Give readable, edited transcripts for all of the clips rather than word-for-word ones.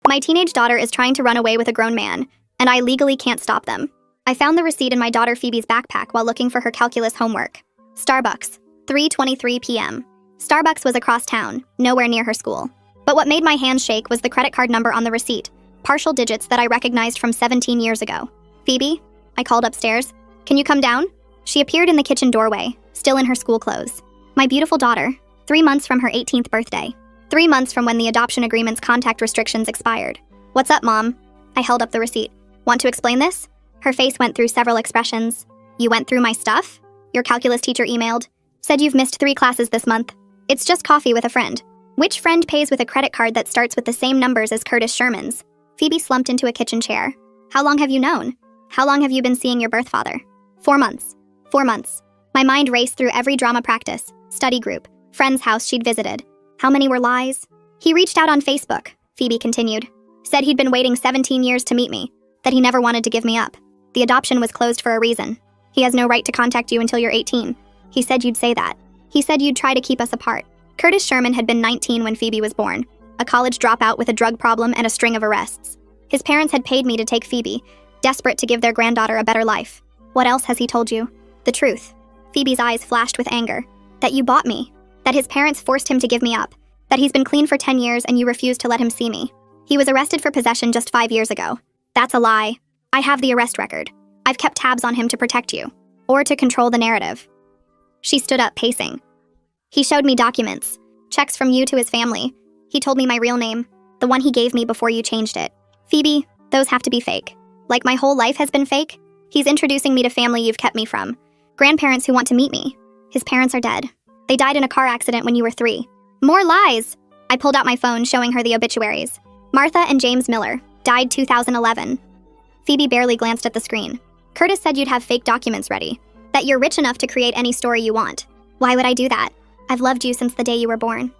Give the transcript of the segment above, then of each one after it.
My teenage daughter is trying to run away with a grown man, and I legally can't stop them. I found the receipt in my daughter Phoebe's backpack while looking for her calculus homework. Starbucks, 3:23 p.m. Starbucks was across town, nowhere near her school. But what made my hands shake was the credit card number on the receipt, partial digits that I recognized from 17 years ago. Phoebe? I called upstairs. Can you come down? She appeared in the kitchen doorway, still in her school clothes. My beautiful daughter, 3 months from her 18th birthday. 3 months from when the adoption agreement's contact restrictions expired. What's up, Mom? I held up the receipt. Want to explain this? Her face went through several expressions. You went through my stuff? Your calculus teacher emailed. Said you've missed 3 classes this month. It's just coffee with a friend. Which friend pays with a credit card that starts with the same numbers as Curtis Sherman's? Phoebe slumped into a kitchen chair. How long have you known? How long have you been seeing your birth father? 4 months. 4 months. My mind raced through every drama practice, study group, friend's house she'd visited. How many were lies? He reached out on Facebook, Phoebe continued. Said he'd been waiting 17 years to meet me, that he never wanted to give me up. The adoption was closed for a reason. He has no right to contact you until you're 18. He said you'd say that. He said you'd try to keep us apart. Curtis Sherman had been 19 when Phoebe was born, a college dropout with a drug problem and a string of arrests. His parents had paid me to take Phoebe, desperate to give their granddaughter a better life. What else has he told you? The truth. Phoebe's eyes flashed with anger. That you bought me. That his parents forced him to give me up. That he's been clean for 10 years and you refused to let him see me. He was arrested for possession just 5 years ago. That's a lie. I have the arrest record. I've kept tabs on him to protect you. Or to control the narrative. She stood up, pacing. He showed me documents. Checks from you to his family. He told me my real name. The one he gave me before you changed it. Phoebe, those have to be fake. Like my whole life has been fake? He's introducing me to family you've kept me from. Grandparents who want to meet me. His parents are dead. They died in a car accident when you were 3. More lies! I pulled out my phone, showing her the obituaries. Martha and James Miller, died 2011. Phoebe barely glanced at the screen. Curtis said you'd have fake documents ready. That you're rich enough to create any story you want. Why would I do that? I've loved you since the day you were born.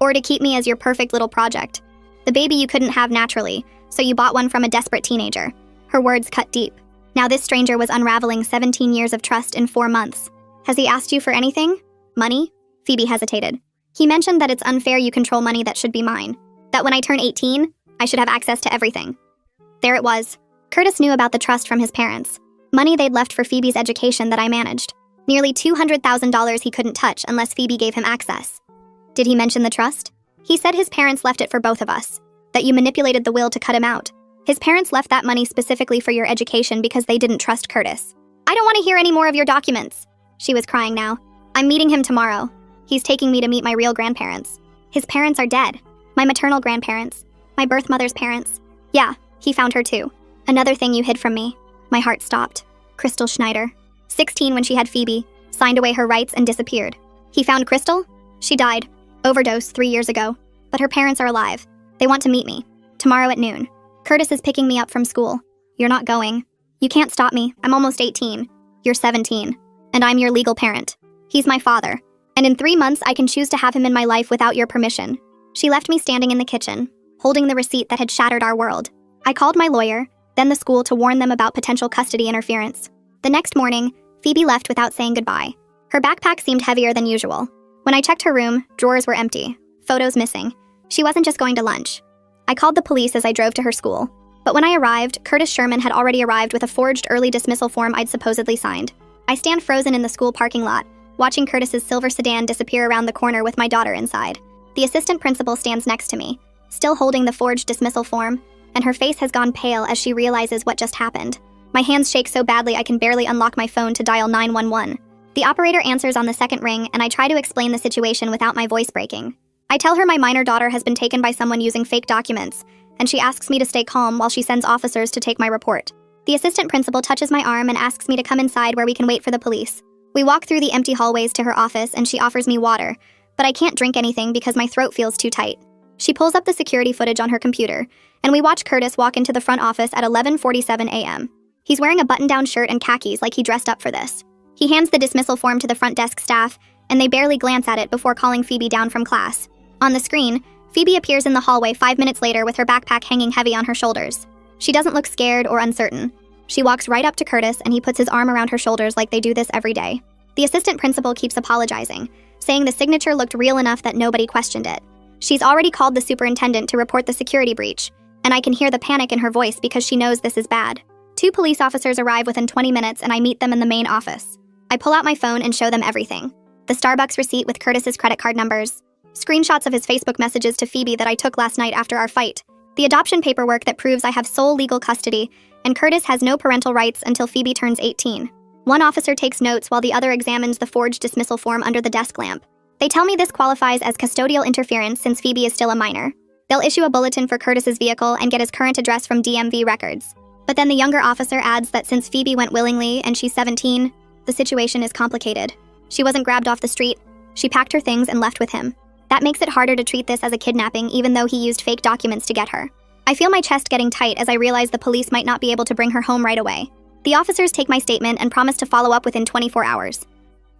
Or to keep me as your perfect little project. The baby you couldn't have naturally, so you bought one from a desperate teenager. Her words cut deep. Now this stranger was unraveling 17 years of trust in 4 months. Has he asked you for anything? Money? Phoebe hesitated. He mentioned that it's unfair you control money that should be mine. That when I turn 18, I should have access to everything. There it was. Curtis knew about the trust from his parents. Money they'd left for Phoebe's education that I managed. Nearly $200,000 he couldn't touch unless Phoebe gave him access. Did he mention the trust? He said his parents left it for both of us. That you manipulated the will to cut him out. His parents left that money specifically for your education because they didn't trust Curtis. I don't want to hear any more of your documents. She was crying now. I'm meeting him tomorrow. He's taking me to meet my real grandparents. His parents are dead. My maternal grandparents. My birth mother's parents. Yeah, he found her too. Another thing you hid from me. My heart stopped. Crystal Schneider. 16 when she had Phoebe, signed away her rights and disappeared. He found Crystal? She died. Overdose 3 years ago. But her parents are alive. They want to meet me. Tomorrow at noon. Curtis is picking me up from school. You're not going. You can't stop me. I'm almost 18. You're 17. And I'm your legal parent. He's my father. And in 3 months, I can choose to have him in my life without your permission. She left me standing in the kitchen, holding the receipt that had shattered our world. I called my lawyer, then the school to warn them about potential custody interference. The next morning, Phoebe left without saying goodbye. Her backpack seemed heavier than usual. When I checked her room, drawers were empty, photos missing. She wasn't just going to lunch. I called the police as I drove to her school. But when I arrived, Curtis Sherman had already arrived with a forged early dismissal form I'd supposedly signed. I stand frozen in the school parking lot, watching Curtis's silver sedan disappear around the corner with my daughter inside. The assistant principal stands next to me, still holding the forged dismissal form, and her face has gone pale as she realizes what just happened. My hands shake so badly I can barely unlock my phone to dial 911. The operator answers on the second ring, and I try to explain the situation without my voice breaking. I tell her my minor daughter has been taken by someone using fake documents, and she asks me to stay calm while she sends officers to take my report. The assistant principal touches my arm and asks me to come inside where we can wait for the police. We walk through the empty hallways to her office and she offers me water, but I can't drink anything because my throat feels too tight. She pulls up the security footage on her computer, and we watch Curtis walk into the front office at 11:47 a.m. He's wearing a button-down shirt and khakis like he dressed up for this. He hands the dismissal form to the front desk staff, and they barely glance at it before calling Phoebe down from class. On the screen, Phoebe appears in the hallway 5 minutes later with her backpack hanging heavy on her shoulders. She doesn't look scared or uncertain. She walks right up to Curtis and he puts his arm around her shoulders like they do this every day. The assistant principal keeps apologizing, saying the signature looked real enough that nobody questioned it. She's already called the superintendent to report the security breach, and I can hear the panic in her voice because she knows this is bad. 2 police officers arrive within 20 minutes and I meet them in the main office. I pull out my phone and show them everything. The Starbucks receipt with Curtis's credit card numbers, screenshots of his Facebook messages to Phoebe that I took last night after our fight, the adoption paperwork that proves I have sole legal custody, and Curtis has no parental rights until Phoebe turns 18. One officer takes notes while the other examines the forged dismissal form under the desk lamp. They tell me this qualifies as custodial interference since Phoebe is still a minor. They'll issue a bulletin for Curtis's vehicle and get his current address from DMV records. But then the younger officer adds that since Phoebe went willingly and she's 17, the situation is complicated. She wasn't grabbed off the street. She packed her things and left with him. That makes it harder to treat this as a kidnapping even though he used fake documents to get her. I feel my chest getting tight as I realize the police might not be able to bring her home right away. The officers take my statement and promise to follow up within 24 hours.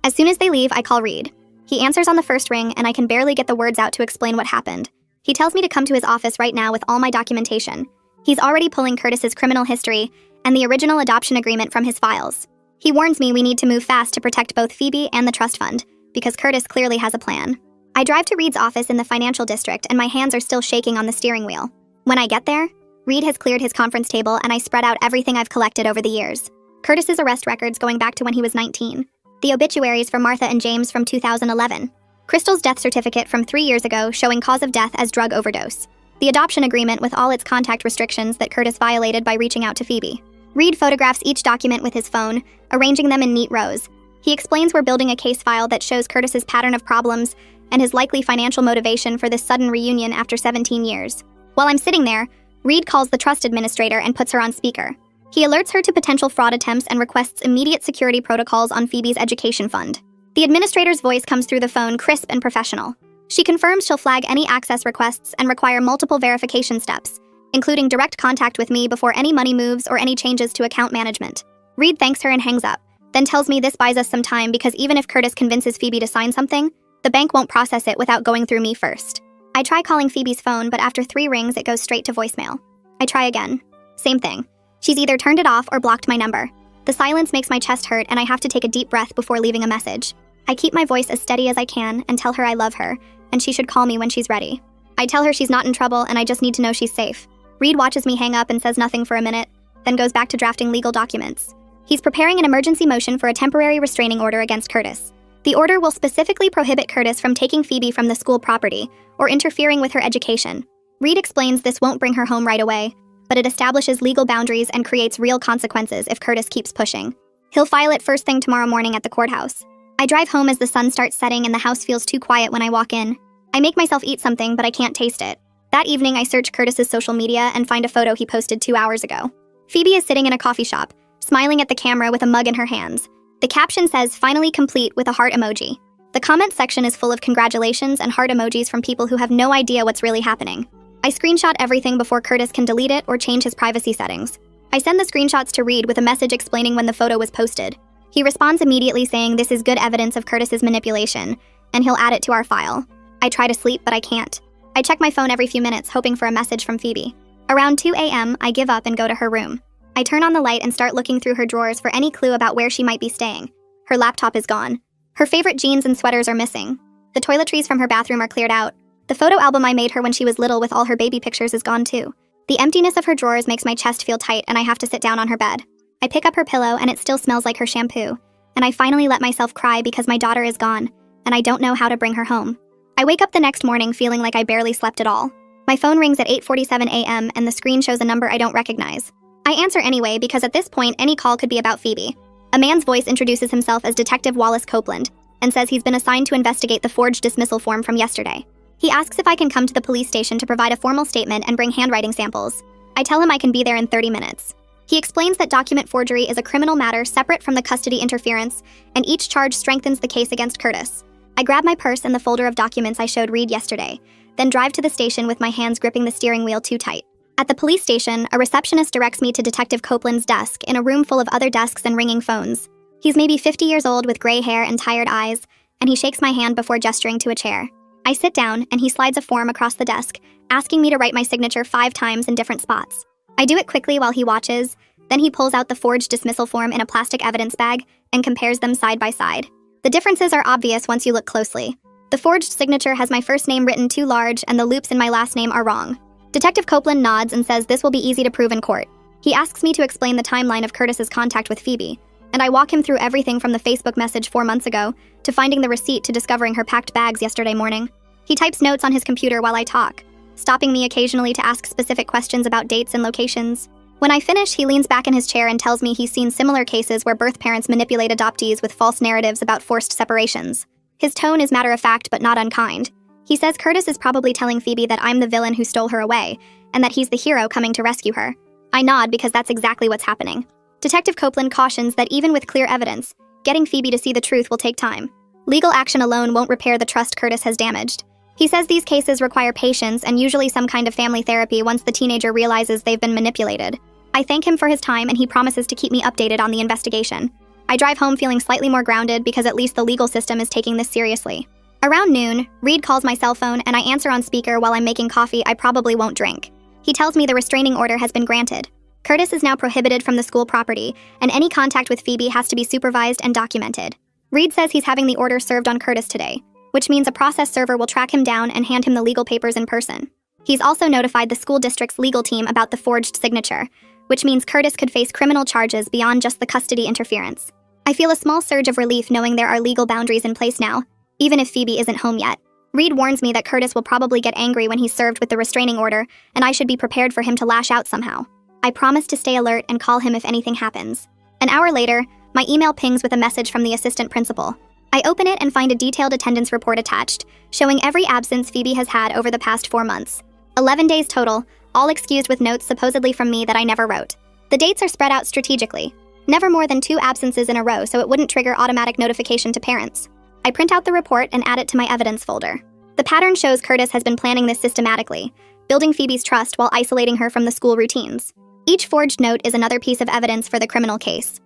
As soon as they leave, I call Reed. He answers on the first ring and I can barely get the words out to explain what happened. He tells me to come to his office right now with all my documentation. He's already pulling Curtis's criminal history and the original adoption agreement from his files. He warns me we need to move fast to protect both Phoebe and the trust fund, because Curtis clearly has a plan. I drive to Reed's office in the financial district and my hands are still shaking on the steering wheel. When I get there, Reed has cleared his conference table and I spread out everything I've collected over the years. Curtis's arrest records going back to when he was 19. The obituaries for Martha and James from 2011. Crystal's death certificate from 3 years ago showing cause of death as drug overdose. The adoption agreement with all its contact restrictions that Curtis violated by reaching out to Phoebe. Reed photographs each document with his phone, arranging them in neat rows. He explains we're building a case file that shows Curtis's pattern of problems and his likely financial motivation for this sudden reunion after 17 years. While I'm sitting there, Reed calls the trust administrator and puts her on speaker. He alerts her to potential fraud attempts and requests immediate security protocols on Phoebe's education fund. The administrator's voice comes through the phone crisp and professional. She confirms she'll flag any access requests and require multiple verification steps, including direct contact with me before any money moves or any changes to account management. Reed thanks her and hangs up, then tells me this buys us some time because even if Curtis convinces Phoebe to sign something, the bank won't process it without going through me first. I try calling Phoebe's phone, but after 3 rings, it goes straight to voicemail. I try again. Same thing. She's either turned it off or blocked my number. The silence makes my chest hurt and I have to take a deep breath before leaving a message. I keep my voice as steady as I can and tell her I love her, and she should call me when she's ready. I tell her she's not in trouble and I just need to know she's safe. Reed watches me hang up and says nothing for a minute, then goes back to drafting legal documents. He's preparing an emergency motion for a temporary restraining order against Curtis. The order will specifically prohibit Curtis from taking Phoebe from the school property or interfering with her education. Reed explains this won't bring her home right away, but it establishes legal boundaries and creates real consequences if Curtis keeps pushing. He'll file it first thing tomorrow morning at the courthouse. I drive home as the sun starts setting and the house feels too quiet when I walk in. I make myself eat something, but I can't taste it. That evening, I search Curtis's social media and find a photo he posted 2 hours ago. Phoebe is sitting in a coffee shop, smiling at the camera with a mug in her hands. The caption says, "Finally complete," with a heart emoji. The comment section is full of congratulations and heart emojis from people who have no idea what's really happening. I screenshot everything before Curtis can delete it or change his privacy settings. I send the screenshots to Reed with a message explaining when the photo was posted. He responds immediately saying this is good evidence of Curtis's manipulation, and he'll add it to our file. I try to sleep, but I can't. I check my phone every few minutes, hoping for a message from Phoebe. Around 2 a.m., I give up and go to her room. I turn on the light and start looking through her drawers for any clue about where she might be staying. Her laptop is gone. Her favorite jeans and sweaters are missing. The toiletries from her bathroom are cleared out. The photo album I made her when she was little with all her baby pictures is gone too. The emptiness of her drawers makes my chest feel tight and I have to sit down on her bed. I pick up her pillow and it still smells like her shampoo. And I finally let myself cry because my daughter is gone, and I don't know how to bring her home. I wake up the next morning feeling like I barely slept at all. My phone rings at 8:47 a.m. and the screen shows a number I don't recognize. I answer anyway because at this point any call could be about Phoebe. A man's voice introduces himself as Detective Wallace Copeland and says he's been assigned to investigate the forged dismissal form from yesterday. He asks if I can come to the police station to provide a formal statement and bring handwriting samples. I tell him I can be there in 30 minutes. He explains that document forgery is a criminal matter separate from the custody interference, and each charge strengthens the case against Curtis. I grab my purse and the folder of documents I showed Reed yesterday, then drive to the station with my hands gripping the steering wheel too tight. At the police station, a receptionist directs me to Detective Copeland's desk in a room full of other desks and ringing phones. He's maybe 50 years old with gray hair and tired eyes, and he shakes my hand before gesturing to a chair. I sit down, and he slides a form across the desk, asking me to write my signature 5 times in different spots. I do it quickly while he watches, then he pulls out the forged dismissal form in a plastic evidence bag and compares them side by side. The differences are obvious once you look closely. The forged signature has my first name written too large and the loops in my last name are wrong. Detective Copeland nods and says this will be easy to prove in court. He asks me to explain the timeline of Curtis's contact with Phoebe, and I walk him through everything from the Facebook message 4 months ago to finding the receipt to discovering her packed bags yesterday morning. He types notes on his computer while I talk, stopping me occasionally to ask specific questions about dates and locations. When I finish, he leans back in his chair and tells me he's seen similar cases where birth parents manipulate adoptees with false narratives about forced separations. His tone is matter-of-fact but not unkind. He says Curtis is probably telling Phoebe that I'm the villain who stole her away, and that he's the hero coming to rescue her. I nod because that's exactly what's happening. Detective Copeland cautions that even with clear evidence, getting Phoebe to see the truth will take time. Legal action alone won't repair the trust Curtis has damaged. He says these cases require patience and usually some kind of family therapy once the teenager realizes they've been manipulated. I thank him for his time and he promises to keep me updated on the investigation. I drive home feeling slightly more grounded because at least the legal system is taking this seriously. Around noon, Reed calls my cell phone and I answer on speaker while I'm making coffee I probably won't drink. He tells me the restraining order has been granted. Curtis is now prohibited from the school property, and any contact with Phoebe has to be supervised and documented. Reed says he's having the order served on Curtis today, which means a process server will track him down and hand him the legal papers in person. He's also notified the school district's legal team about the forged signature, which means Curtis could face criminal charges beyond just the custody interference. I feel a small surge of relief knowing there are legal boundaries in place now, even if Phoebe isn't home yet. Reed warns me that Curtis will probably get angry when he's served with the restraining order, and I should be prepared for him to lash out somehow. I promise to stay alert and call him if anything happens. An hour later, my email pings with a message from the assistant principal. I open it and find a detailed attendance report attached, showing every absence Phoebe has had over the past 4 months. 11 days total, all excused with notes supposedly from me that I never wrote. The dates are spread out strategically. Never more than 2 absences in a row so it wouldn't trigger automatic notification to parents. I print out the report and add it to my evidence folder. The pattern shows Curtis has been planning this systematically, building Phoebe's trust while isolating her from the school routines. Each forged note is another piece of evidence for the criminal case.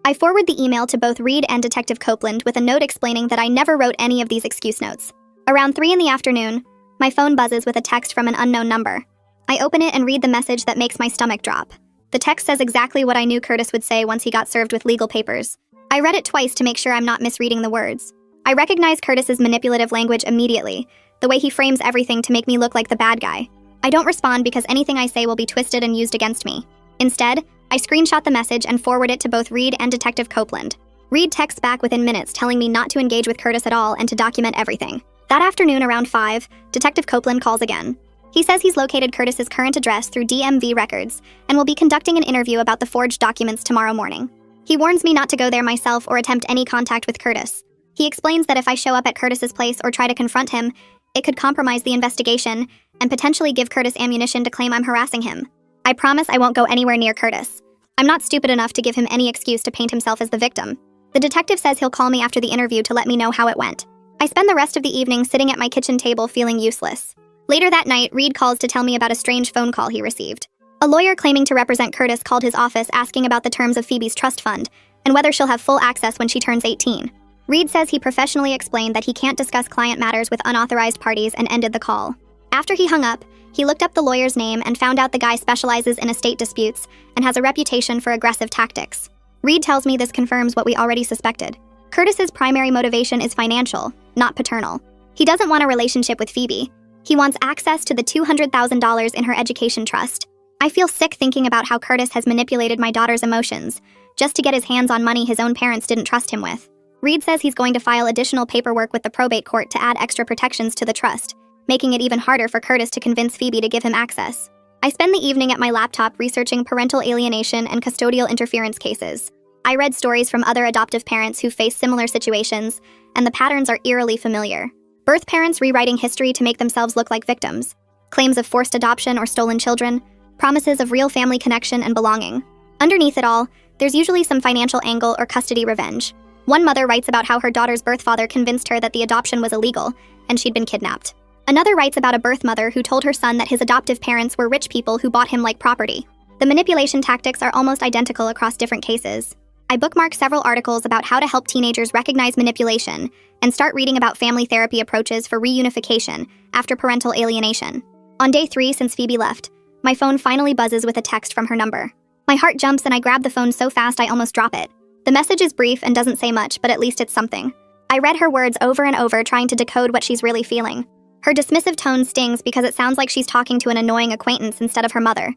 I forward the email to both Reed and Detective Copeland with a note explaining that I never wrote any of these excuse notes. Around 3 in the afternoon, my phone buzzes with a text from an unknown number. I open it and read the message that makes my stomach drop. The text says exactly what I knew Curtis would say once he got served with legal papers. I read it twice to make sure I'm not misreading the words. I recognize Curtis's manipulative language immediately, the way he frames everything to make me look like the bad guy. I don't respond because anything I say will be twisted and used against me. Instead, I screenshot the message and forward it to both Reed and Detective Copeland. Reed texts back within minutes telling me not to engage with Curtis at all and to document everything. That afternoon around 5, Detective Copeland calls again. He says he's located Curtis's current address through DMV records and will be conducting an interview about the forged documents tomorrow morning. He warns me not to go there myself or attempt any contact with Curtis. He explains that if I show up at Curtis's place or try to confront him, it could compromise the investigation and potentially give Curtis ammunition to claim I'm harassing him. I promise I won't go anywhere near Curtis. I'm not stupid enough to give him any excuse to paint himself as the victim. The detective says he'll call me after the interview to let me know how it went. I spend the rest of the evening sitting at my kitchen table feeling useless. Later that night, Reed calls to tell me about a strange phone call he received. A lawyer claiming to represent Curtis called his office asking about the terms of Phoebe's trust fund and whether she'll have full access when she turns 18. Reed says he professionally explained that he can't discuss client matters with unauthorized parties and ended the call. After he hung up, he looked up the lawyer's name and found out the guy specializes in estate disputes and has a reputation for aggressive tactics. Reed tells me this confirms what we already suspected. Curtis's primary motivation is financial, not paternal. He doesn't want a relationship with Phoebe. He wants access to the $200,000 in her education trust. I feel sick thinking about how Curtis has manipulated my daughter's emotions just to get his hands on money his own parents didn't trust him with. Reed says he's going to file additional paperwork with the probate court to add extra protections to the trust, making it even harder for Curtis to convince Phoebe to give him access. I spend the evening at my laptop researching parental alienation and custodial interference cases. I read stories from other adoptive parents who face similar situations, and the patterns are eerily familiar. Birth parents rewriting history to make themselves look like victims, claims of forced adoption or stolen children, promises of real family connection and belonging. Underneath it all, there's usually some financial angle or custody revenge. One mother writes about how her daughter's birth father convinced her that the adoption was illegal, and she'd been kidnapped. Another writes about a birth mother who told her son that his adoptive parents were rich people who bought him like property. The manipulation tactics are almost identical across different cases. I bookmark several articles about how to help teenagers recognize manipulation and start reading about family therapy approaches for reunification after parental alienation. On day 3 since Phoebe left, my phone finally buzzes with a text from her number. My heart jumps and I grab the phone so fast I almost drop it. The message is brief and doesn't say much, but at least it's something. I read her words over and over trying to decode what she's really feeling. Her dismissive tone stings because it sounds like she's talking to an annoying acquaintance instead of her mother.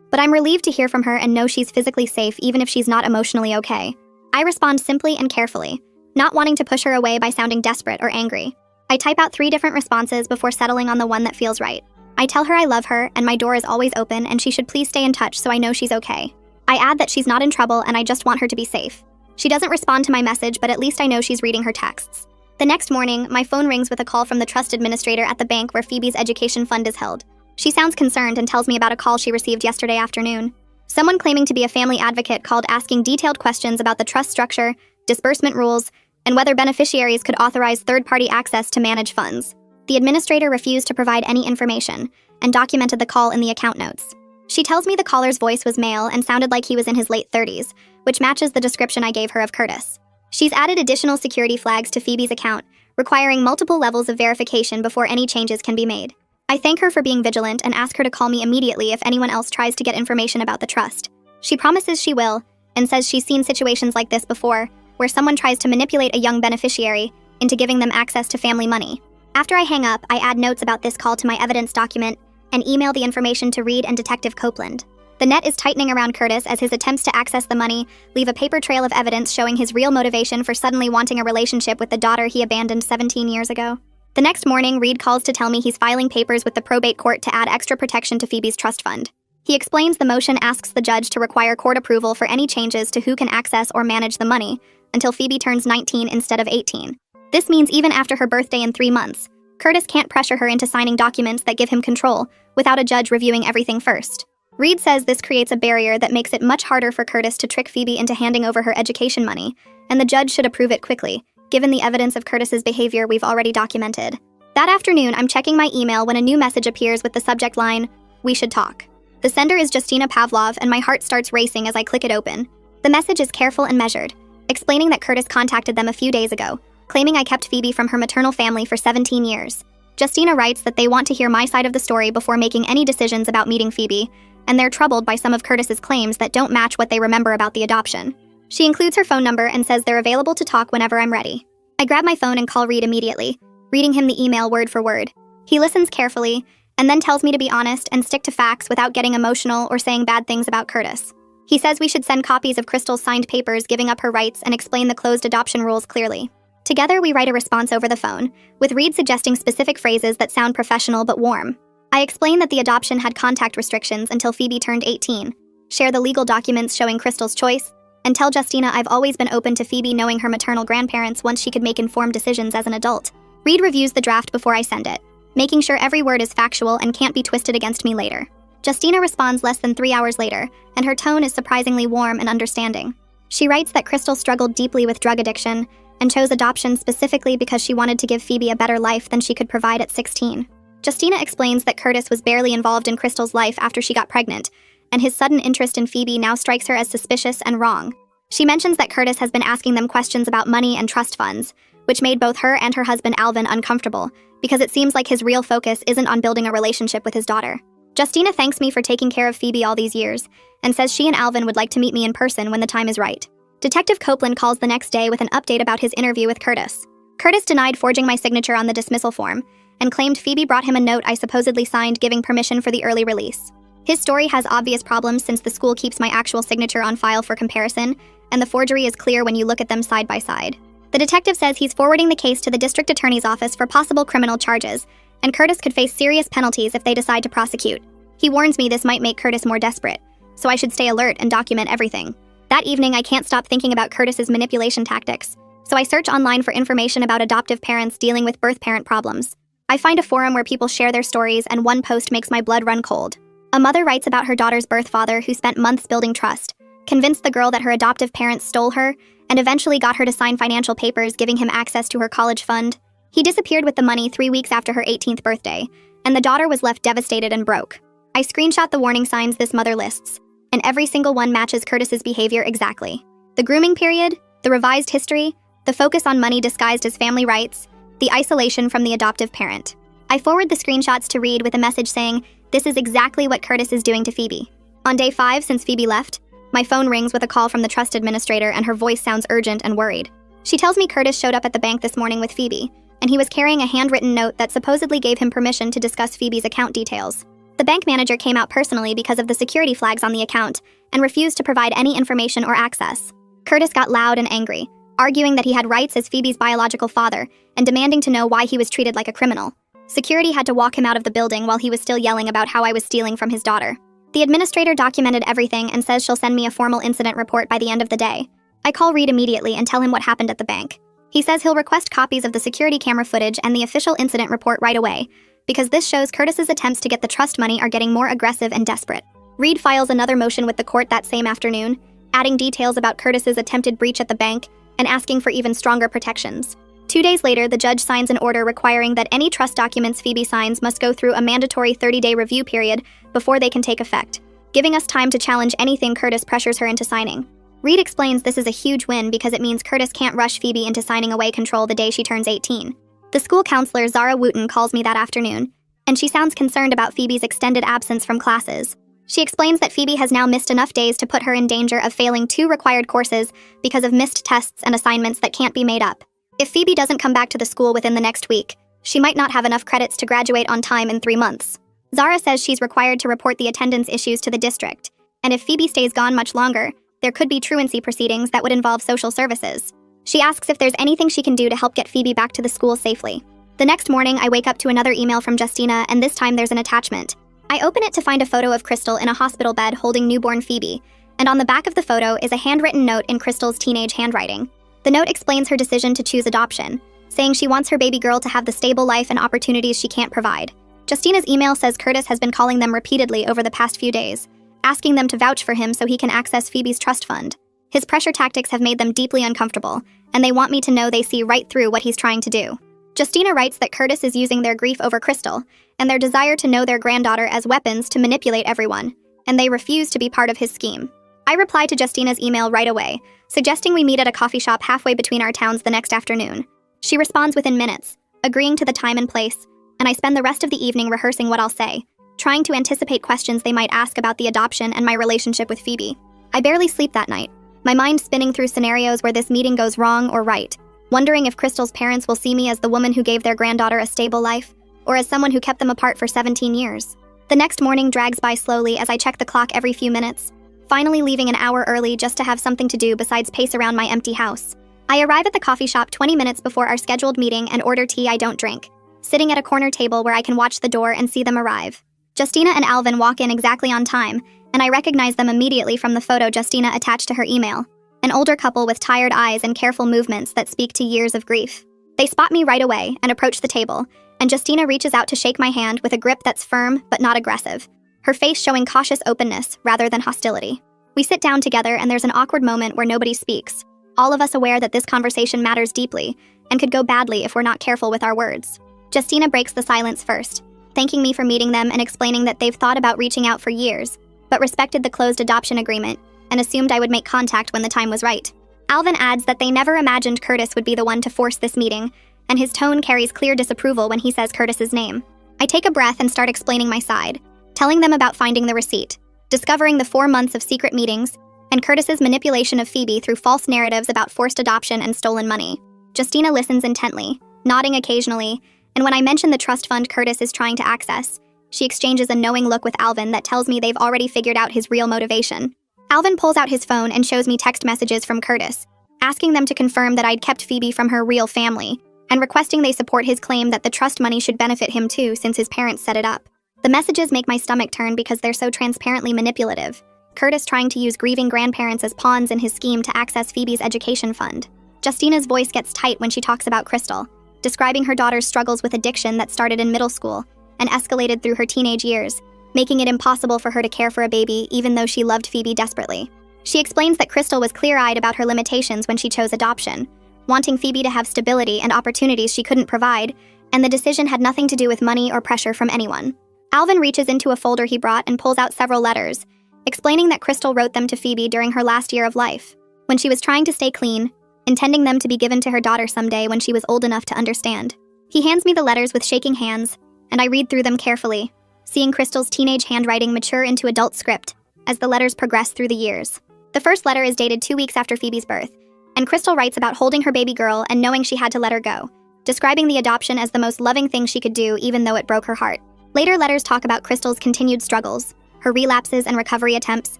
But I'm relieved to hear from her and know she's physically safe even if she's not emotionally okay. I respond simply and carefully, not wanting to push her away by sounding desperate or angry. I type out 3 different responses before settling on the one that feels right. I tell her I love her and my door is always open and she should please stay in touch so I know she's okay. I add that she's not in trouble and I just want her to be safe. She doesn't respond to my message, but at least I know she's reading her texts. The next morning, my phone rings with a call from the trust administrator at the bank where Phoebe's education fund is held. She sounds concerned and tells me about a call she received yesterday afternoon. Someone claiming to be a family advocate called asking detailed questions about the trust structure, disbursement rules, and whether beneficiaries could authorize third-party access to manage funds. The administrator refused to provide any information and documented the call in the account notes. She tells me the caller's voice was male and sounded like he was in his late 30s, which matches the description I gave her of Curtis. She's added additional security flags to Phoebe's account, requiring multiple levels of verification before any changes can be made. I thank her for being vigilant and ask her to call me immediately if anyone else tries to get information about the trust. She promises she will, and says she's seen situations like this before, where someone tries to manipulate a young beneficiary into giving them access to family money. After I hang up, I add notes about this call to my evidence document and email the information to Reed and Detective Copeland. The net is tightening around Curtis as his attempts to access the money leave a paper trail of evidence showing his real motivation for suddenly wanting a relationship with the daughter he abandoned 17 years ago. The next morning, Reed calls to tell me he's filing papers with the probate court to add extra protection to Phoebe's trust fund. He explains the motion asks the judge to require court approval for any changes to who can access or manage the money until Phoebe turns 19 instead of 18. This means even after her birthday in 3 months, Curtis can't pressure her into signing documents that give him control without a judge reviewing everything first. Reed says this creates a barrier that makes it much harder for Curtis to trick Phoebe into handing over her education money, and the judge should approve it quickly, given the evidence of Curtis's behavior we've already documented. That afternoon, I'm checking my email when a new message appears with the subject line, "We should talk." The sender is Justina Pavlov, and my heart starts racing as I click it open. The message is careful and measured, explaining that Curtis contacted them a few days ago, claiming I kept Phoebe from her maternal family for 17 years. Justina writes that they want to hear my side of the story before making any decisions about meeting Phoebe, and they're troubled by some of Curtis's claims that don't match what they remember about the adoption. She includes her phone number and says they're available to talk whenever I'm ready. I grab my phone and call Reed immediately, reading him the email word for word. He listens carefully, and then tells me to be honest and stick to facts without getting emotional or saying bad things about Curtis. He says we should send copies of Crystal's signed papers giving up her rights and explain the closed adoption rules clearly. Together, we write a response over the phone, with Reed suggesting specific phrases that sound professional but warm. I explain that the adoption had contact restrictions until Phoebe turned 18, share the legal documents showing Crystal's choice, and tell Justina I've always been open to Phoebe knowing her maternal grandparents once she could make informed decisions as an adult. Reed reviews the draft before I send it, making sure every word is factual and can't be twisted against me later. Justina responds less than 3 hours later, and her tone is surprisingly warm and understanding. She writes that Crystal struggled deeply with drug addiction and chose adoption specifically because she wanted to give Phoebe a better life than she could provide at 16. Justina explains that Curtis was barely involved in Crystal's life after she got pregnant, and his sudden interest in Phoebe now strikes her as suspicious and wrong. She mentions that Curtis has been asking them questions about money and trust funds, which made both her and her husband Alvin uncomfortable, because it seems like his real focus isn't on building a relationship with his daughter. Justina thanks me for taking care of Phoebe all these years, and says she and Alvin would like to meet me in person when the time is right. Detective Copeland calls the next day with an update about his interview with Curtis. Curtis denied forging my signature on the dismissal form, and claimed Phoebe brought him a note I supposedly signed giving permission for the early release. His story has obvious problems since the school keeps my actual signature on file for comparison, and the forgery is clear when you look at them side by side. The detective says he's forwarding the case to the district attorney's office for possible criminal charges, and Curtis could face serious penalties if they decide to prosecute. He warns me this might make Curtis more desperate, so I should stay alert and document everything. That evening, I can't stop thinking about Curtis's manipulation tactics, so I search online for information about adoptive parents dealing with birth parent problems. I find a forum where people share their stories, and one post makes my blood run cold. A mother writes about her daughter's birth father who spent months building trust, convinced the girl that her adoptive parents stole her, and eventually got her to sign financial papers giving him access to her college fund. He disappeared with the money 3 weeks after her 18th birthday, and the daughter was left devastated and broke. I screenshot the warning signs this mother lists, and every single one matches Curtis's behavior exactly. The grooming period, the revised history, the focus on money disguised as family rights, the isolation from the adoptive parent. I forward the screenshots to Reed with a message saying, this is exactly what Curtis is doing to Phoebe. On day 5 since Phoebe left, my phone rings with a call from the trust administrator and her voice sounds urgent and worried. She tells me Curtis showed up at the bank this morning with Phoebe, and he was carrying a handwritten note that supposedly gave him permission to discuss Phoebe's account details. The bank manager came out personally because of the security flags on the account and refused to provide any information or access. Curtis got loud and angry, arguing that he had rights as Phoebe's biological father and demanding to know why he was treated like a criminal. Security had to walk him out of the building while he was still yelling about how I was stealing from his daughter. The administrator documented everything and says she'll send me a formal incident report by the end of the day. I call Reed immediately and tell him what happened at the bank. He says he'll request copies of the security camera footage and the official incident report right away, because this shows Curtis's attempts to get the trust money are getting more aggressive and desperate. Reed files another motion with the court that same afternoon, adding details about Curtis's attempted breach at the bank and asking for even stronger protections. 2 days later, the judge signs an order requiring that any trust documents Phoebe signs must go through a mandatory 30-day review period before they can take effect, giving us time to challenge anything Curtis pressures her into signing. Reed explains this is a huge win because it means Curtis can't rush Phoebe into signing away control the day she turns 18. The school counselor, Zara Wooten, calls me that afternoon, and she sounds concerned about Phoebe's extended absence from classes. She explains that Phoebe has now missed enough days to put her in danger of failing 2 required courses because of missed tests and assignments that can't be made up. If Phoebe doesn't come back to the school within the next week, she might not have enough credits to graduate on time in 3 months. Zara says she's required to report the attendance issues to the district, and if Phoebe stays gone much longer, there could be truancy proceedings that would involve social services. She asks if there's anything she can do to help get Phoebe back to the school safely. The next morning, I wake up to another email from Justina, and this time there's an attachment. I open it to find a photo of Crystal in a hospital bed holding newborn Phoebe, and on the back of the photo is a handwritten note in Crystal's teenage handwriting. The note explains her decision to choose adoption, saying she wants her baby girl to have the stable life and opportunities she can't provide. Justina's email says Curtis has been calling them repeatedly over the past few days, asking them to vouch for him so he can access Phoebe's trust fund. His pressure tactics have made them deeply uncomfortable, and they want me to know they see right through what he's trying to do. Justina writes that Curtis is using their grief over Crystal, and their desire to know their granddaughter as weapons to manipulate everyone, and they refuse to be part of his scheme. I reply to Justina's email right away, suggesting we meet at a coffee shop halfway between our towns the next afternoon. She responds within minutes, agreeing to the time and place, and I spend the rest of the evening rehearsing what I'll say, trying to anticipate questions they might ask about the adoption and my relationship with Phoebe. I barely sleep that night, my mind spinning through scenarios where this meeting goes wrong or right, wondering if Crystal's parents will see me as the woman who gave their granddaughter a stable life, or as someone who kept them apart for 17 years. The next morning drags by slowly as I check the clock every few minutes, finally leaving an hour early just to have something to do besides pace around my empty house. I arrive at the coffee shop 20 minutes before our scheduled meeting and order tea I don't drink, sitting at a corner table where I can watch the door and see them arrive. Justina and Alvin walk in exactly on time, and I recognize them immediately from the photo Justina attached to her email, an older couple with tired eyes and careful movements that speak to years of grief. They spot me right away and approach the table, and Justina reaches out to shake my hand with a grip that's firm but not aggressive, her face showing cautious openness rather than hostility. We sit down together and there's an awkward moment where nobody speaks, all of us aware that this conversation matters deeply and could go badly if we're not careful with our words. Justina breaks the silence first, thanking me for meeting them and explaining that they've thought about reaching out for years, but respected the closed adoption agreement and assumed I would make contact when the time was right. Alvin adds that they never imagined Curtis would be the one to force this meeting, and his tone carries clear disapproval when he says Curtis's name. I take a breath and start explaining my side, telling them about finding the receipt, discovering the 4 months of secret meetings, and Curtis's manipulation of Phoebe through false narratives about forced adoption and stolen money. Justina listens intently, nodding occasionally, and when I mention the trust fund Curtis is trying to access, she exchanges a knowing look with Alvin that tells me they've already figured out his real motivation. Alvin pulls out his phone and shows me text messages from Curtis, asking them to confirm that I'd kept Phoebe from her real family, and requesting they support his claim that the trust money should benefit him too since his parents set it up. The messages make my stomach turn because they're so transparently manipulative. Curtis trying to use grieving grandparents as pawns in his scheme to access Phoebe's education fund. Justina's voice gets tight when she talks about Crystal, describing her daughter's struggles with addiction that started in middle school and escalated through her teenage years, making it impossible for her to care for a baby even though she loved Phoebe desperately. She explains that Crystal was clear-eyed about her limitations when she chose adoption, wanting Phoebe to have stability and opportunities she couldn't provide, and the decision had nothing to do with money or pressure from anyone. Alvin reaches into a folder he brought and pulls out several letters, explaining that Crystal wrote them to Phoebe during her last year of life, when she was trying to stay clean, intending them to be given to her daughter someday when she was old enough to understand. He hands me the letters with shaking hands, and I read through them carefully, seeing Crystal's teenage handwriting mature into adult script as the letters progress through the years. The first letter is dated 2 weeks after Phoebe's birth, and Crystal writes about holding her baby girl and knowing she had to let her go, describing the adoption as the most loving thing she could do even though it broke her heart. Later letters talk about Crystal's continued struggles, her relapses and recovery attempts,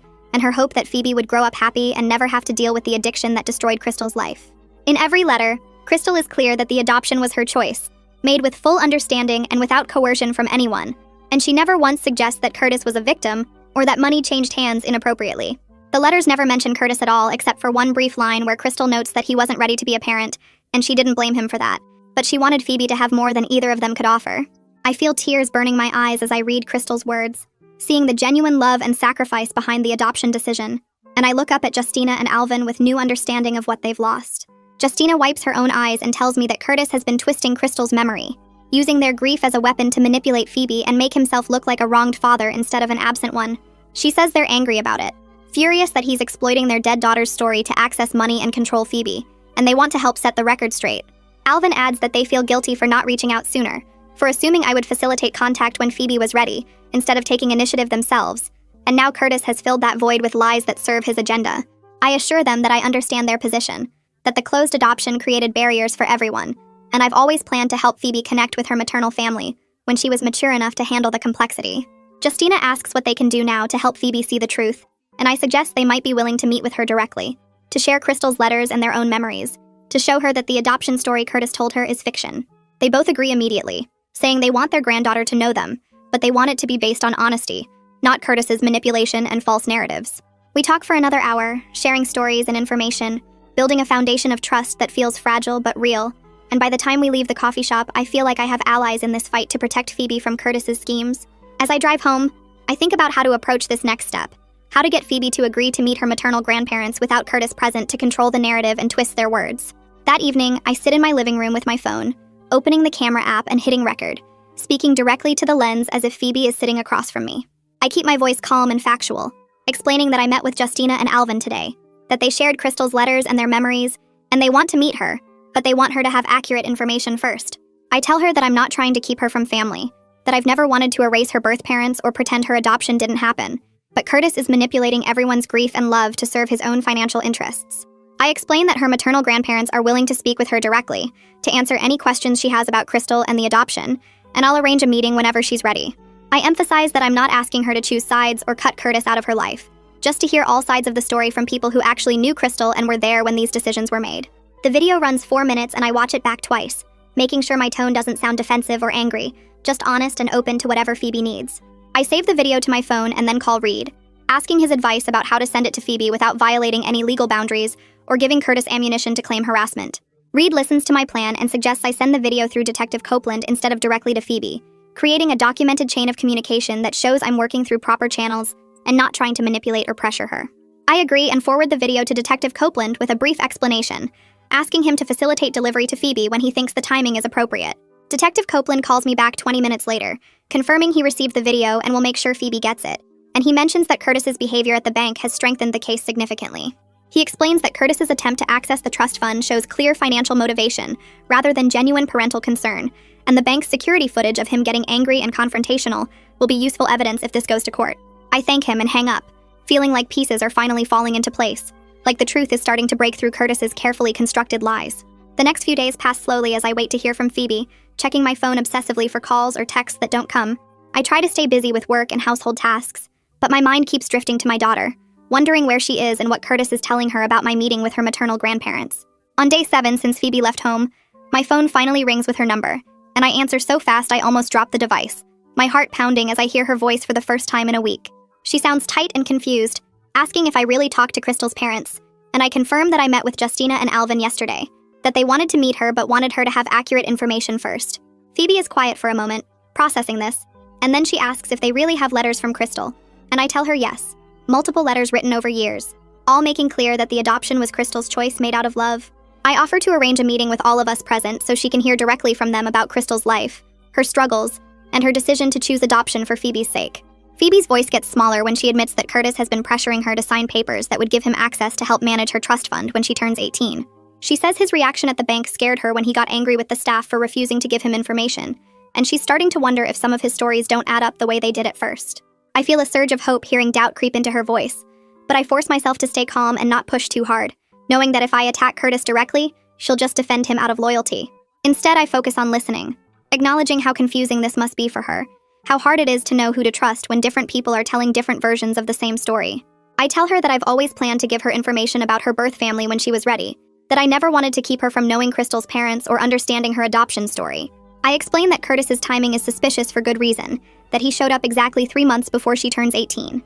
and her hope that Phoebe would grow up happy and never have to deal with the addiction that destroyed Crystal's life. In every letter, Crystal is clear that the adoption was her choice, made with full understanding and without coercion from anyone, and she never once suggests that Curtis was a victim or that money changed hands inappropriately. The letters never mention Curtis at all except for one brief line where Crystal notes that he wasn't ready to be a parent, and she didn't blame him for that, but she wanted Phoebe to have more than either of them could offer. I feel tears burning my eyes as I read Crystal's words, seeing the genuine love and sacrifice behind the adoption decision, and I look up at Justina and Alvin with new understanding of what they've lost. Justina wipes her own eyes and tells me that Curtis has been twisting Crystal's memory, using their grief as a weapon to manipulate Phoebe and make himself look like a wronged father instead of an absent one. She says they're angry about it, furious that he's exploiting their dead daughter's story to access money and control Phoebe, and they want to help set the record straight. Alvin adds that they feel guilty for not reaching out sooner, for assuming I would facilitate contact when Phoebe was ready, instead of taking initiative themselves, and now Curtis has filled that void with lies that serve his agenda. I assure them that I understand their position, that the closed adoption created barriers for everyone, and I've always planned to help Phoebe connect with her maternal family when she was mature enough to handle the complexity. Justina asks what they can do now to help Phoebe see the truth, and I suggest they might be willing to meet with her directly, to share Crystal's letters and their own memories, to show her that the adoption story Curtis told her is fiction. They both agree immediately, saying they want their granddaughter to know them, but they want it to be based on honesty, not Curtis's manipulation and false narratives. We talk for another hour, sharing stories and information, building a foundation of trust that feels fragile but real, and by the time we leave the coffee shop, I feel like I have allies in this fight to protect Phoebe from Curtis's schemes. As I drive home, I think about how to approach this next step, how to get Phoebe to agree to meet her maternal grandparents without Curtis present to control the narrative and twist their words. That evening, I sit in my living room with my phone, opening the camera app and hitting record, speaking directly to the lens as if Phoebe is sitting across from me. I keep my voice calm and factual, explaining that I met with Justina and Alvin today, that they shared Crystal's letters and their memories, and they want to meet her, but they want her to have accurate information first. I tell her that I'm not trying to keep her from family, that I've never wanted to erase her birth parents or pretend her adoption didn't happen, but Curtis is manipulating everyone's grief and love to serve his own financial interests. I explain that her maternal grandparents are willing to speak with her directly, to answer any questions she has about Crystal and the adoption, and I'll arrange a meeting whenever she's ready. I emphasize that I'm not asking her to choose sides or cut Curtis out of her life, just to hear all sides of the story from people who actually knew Crystal and were there when these decisions were made. The video runs 4 minutes and I watch it back twice, making sure my tone doesn't sound defensive or angry, just honest and open to whatever Phoebe needs. I save the video to my phone and then call Reed, asking his advice about how to send it to Phoebe without violating any legal boundaries or giving Curtis ammunition to claim harassment. Reed listens to my plan and suggests I send the video through Detective Copeland instead of directly to Phoebe, creating a documented chain of communication that shows I'm working through proper channels and not trying to manipulate or pressure her. I agree and forward the video to Detective Copeland with a brief explanation, asking him to facilitate delivery to Phoebe when he thinks the timing is appropriate. Detective Copeland calls me back 20 minutes later, confirming he received the video and will make sure Phoebe gets it, and he mentions that Curtis's behavior at the bank has strengthened the case significantly. He explains that Curtis's attempt to access the trust fund shows clear financial motivation rather than genuine parental concern, and the bank's security footage of him getting angry and confrontational will be useful evidence if this goes to court. I thank him and hang up, feeling like pieces are finally falling into place, like the truth is starting to break through Curtis's carefully constructed lies. The next few days pass slowly as I wait to hear from Phoebe, checking my phone obsessively for calls or texts that don't come. I try to stay busy with work and household tasks, but my mind keeps drifting to my daughter, wondering where she is and what Curtis is telling her about my meeting with her maternal grandparents. On day 7 since Phoebe left home, my phone finally rings with her number, and I answer so fast I almost drop the device, my heart pounding as I hear her voice for the first time in a week. She sounds tight and confused, asking if I really talked to Crystal's parents, and I confirm that I met with Justina and Alvin yesterday, that they wanted to meet her but wanted her to have accurate information first. Phoebe is quiet for a moment, processing this, and then she asks if they really have letters from Crystal, and I tell her yes. Multiple letters written over years, all making clear that the adoption was Crystal's choice made out of love. I offer to arrange a meeting with all of us present so she can hear directly from them about Crystal's life, her struggles, and her decision to choose adoption for Phoebe's sake. Phoebe's voice gets smaller when she admits that Curtis has been pressuring her to sign papers that would give him access to help manage her trust fund when she turns 18. She says his reaction at the bank scared her when he got angry with the staff for refusing to give him information, and she's starting to wonder if some of his stories don't add up the way they did at first. I feel a surge of hope hearing doubt creep into her voice, but I force myself to stay calm and not push too hard, knowing that if I attack Curtis directly, she'll just defend him out of loyalty. Instead, I focus on listening, acknowledging how confusing this must be for her, how hard it is to know who to trust when different people are telling different versions of the same story. I tell her that I've always planned to give her information about her birth family when she was ready, that I never wanted to keep her from knowing Crystal's parents or understanding her adoption story. I explain that Curtis's timing is suspicious for good reason, that he showed up exactly 3 months before she turns 18,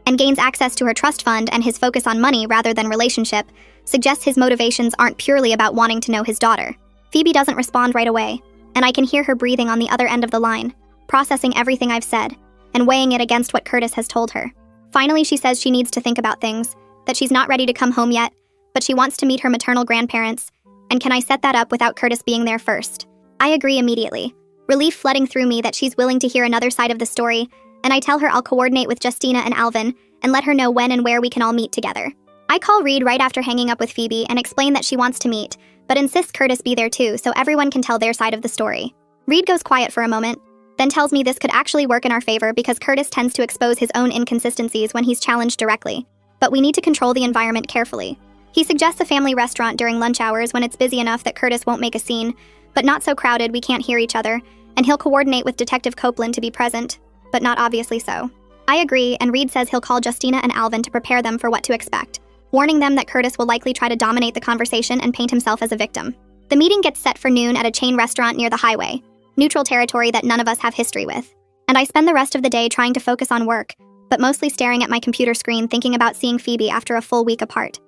and gains access to her trust fund, and his focus on money rather than relationship suggests his motivations aren't purely about wanting to know his daughter. Phoebe doesn't respond right away, and I can hear her breathing on the other end of the line, processing everything I've said, and weighing it against what Curtis has told her. Finally, she says she needs to think about things, that she's not ready to come home yet, but she wants to meet her maternal grandparents, and can I set that up without Curtis being there first? I agree immediately, relief flooding through me that she's willing to hear another side of the story, and I tell her I'll coordinate with Justina and Alvin and let her know when and where we can all meet together. I call Reed right after hanging up with Phoebe and explain that she wants to meet, but insists Curtis be there too so everyone can tell their side of the story. Reed goes quiet for a moment, then tells me this could actually work in our favor because Curtis tends to expose his own inconsistencies when he's challenged directly, but we need to control the environment carefully. He suggests a family restaurant during lunch hours when it's busy enough that Curtis won't make a scene, but not so crowded we can't hear each other, and he'll coordinate with Detective Copeland to be present, but not obviously so. I agree, and Reed says he'll call Justina and Alvin to prepare them for what to expect, warning them that Curtis will likely try to dominate the conversation and paint himself as a victim. The meeting gets set for noon at a chain restaurant near the highway, neutral territory that none of us have history with, and I spend the rest of the day trying to focus on work, but mostly staring at my computer screen thinking about seeing Phoebe after a full week apart.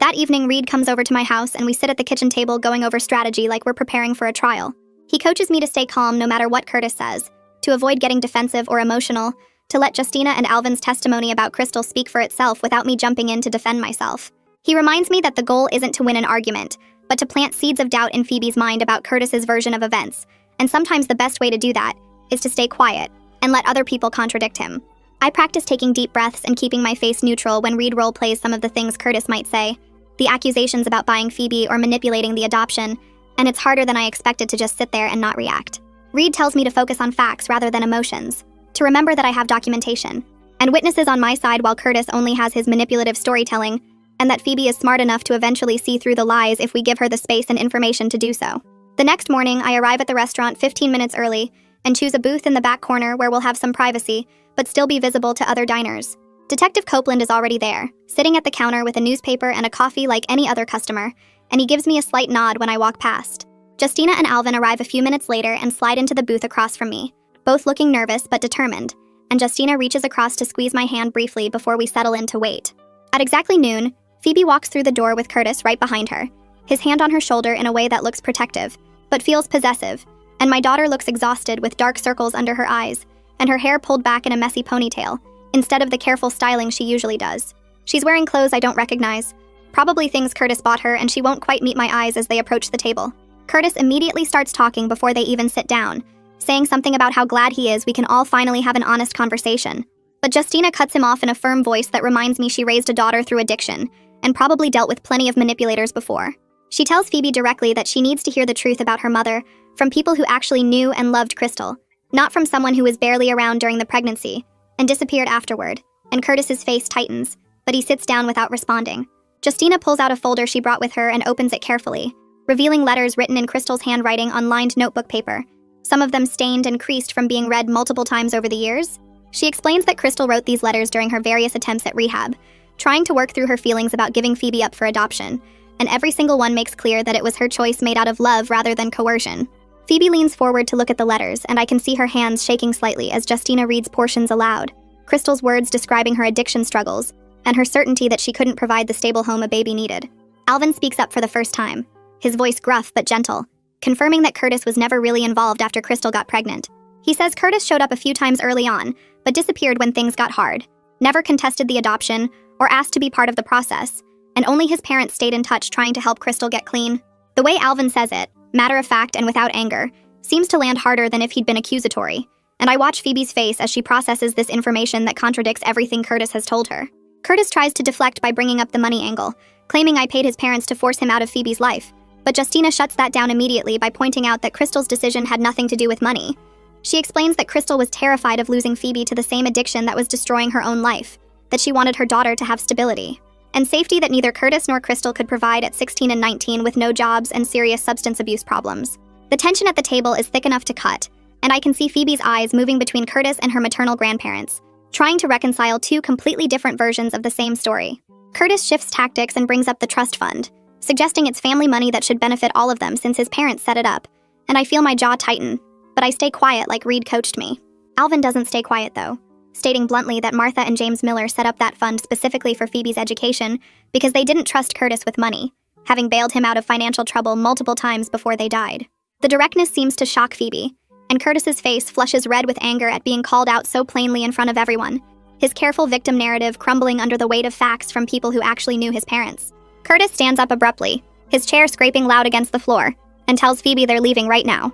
That evening, Reed comes over to my house and we sit at the kitchen table going over strategy like we're preparing for a trial. He coaches me to stay calm no matter what Curtis says, to avoid getting defensive or emotional, to let Justina and Alvin's testimony about Crystal speak for itself without me jumping in to defend myself. He reminds me that the goal isn't to win an argument, but to plant seeds of doubt in Phoebe's mind about Curtis's version of events, and sometimes the best way to do that is to stay quiet and let other people contradict him. I practice taking deep breaths and keeping my face neutral when Reed role-plays some of the things Curtis might say, the accusations about buying Phoebe or manipulating the adoption, and it's harder than I expected to just sit there and not react. Reed tells me to focus on facts rather than emotions, to remember that I have documentation, and witnesses on my side while Curtis only has his manipulative storytelling, and that Phoebe is smart enough to eventually see through the lies if we give her the space and information to do so. The next morning, I arrive at the restaurant 15 minutes early and choose a booth in the back corner where we'll have some privacy, but still be visible to other diners. Detective Copeland is already there, sitting at the counter with a newspaper and a coffee like any other customer, and he gives me a slight nod when I walk past. Justina and Alvin arrive a few minutes later and slide into the booth across from me, both looking nervous but determined, and Justina reaches across to squeeze my hand briefly before we settle in to wait. At exactly noon, Phoebe walks through the door with Curtis right behind her, his hand on her shoulder in a way that looks protective, but feels possessive, and my daughter looks exhausted with dark circles under her eyes, and her hair pulled back in a messy ponytail, instead of the careful styling she usually does. She's wearing clothes I don't recognize, probably things Curtis bought her, and she won't quite meet my eyes as they approach the table. Curtis immediately starts talking before they even sit down, saying something about how glad he is we can all finally have an honest conversation. But Justina cuts him off in a firm voice that reminds me she raised a daughter through addiction, and probably dealt with plenty of manipulators before. She tells Phoebe directly that she needs to hear the truth about her mother from people who actually knew and loved Crystal, not from someone who was barely around during the pregnancy and disappeared afterward, and Curtis's face tightens, but he sits down without responding. Justina pulls out a folder she brought with her and opens it carefully, revealing letters written in Crystal's handwriting on lined notebook paper, some of them stained and creased from being read multiple times over the years. She explains that Crystal wrote these letters during her various attempts at rehab, trying to work through her feelings about giving Phoebe up for adoption, and every single one makes clear that it was her choice made out of love rather than coercion. Phoebe leans forward to look at the letters, and I can see her hands shaking slightly as Justina reads portions aloud, Crystal's words describing her addiction struggles, and her certainty that she couldn't provide the stable home a baby needed. Alvin speaks up for the first time, his voice gruff but gentle, confirming that Curtis was never really involved after Crystal got pregnant. He says Curtis showed up a few times early on, but disappeared when things got hard, never contested the adoption or asked to be part of the process, and only his parents stayed in touch trying to help Crystal get clean. The way Alvin says it, matter of fact and without anger, seems to land harder than if he'd been accusatory, and I watch Phoebe's face as she processes this information that contradicts everything Curtis has told her. Curtis tries to deflect by bringing up the money angle, claiming I paid his parents to force him out of Phoebe's life, but Justina shuts that down immediately by pointing out that Crystal's decision had nothing to do with money. She explains that Crystal was terrified of losing Phoebe to the same addiction that was destroying her own life, that she wanted her daughter to have stability and safety that neither Curtis nor Crystal could provide at 16 and 19 with no jobs and serious substance abuse problems. The tension at the table is thick enough to cut, and I can see Phoebe's eyes moving between Curtis and her maternal grandparents, trying to reconcile two completely different versions of the same story. Curtis shifts tactics and brings up the trust fund, suggesting it's family money that should benefit all of them since his parents set it up, and I feel my jaw tighten, but I stay quiet like Reed coached me. Alvin doesn't stay quiet though, stating bluntly that Martha and James Miller set up that fund specifically for Phoebe's education because they didn't trust Curtis with money, having bailed him out of financial trouble multiple times before they died. The directness seems to shock Phoebe, and Curtis's face flushes red with anger at being called out so plainly in front of everyone, his careful victim narrative crumbling under the weight of facts from people who actually knew his parents. Curtis stands up abruptly, his chair scraping loud against the floor, and tells Phoebe they're leaving right now.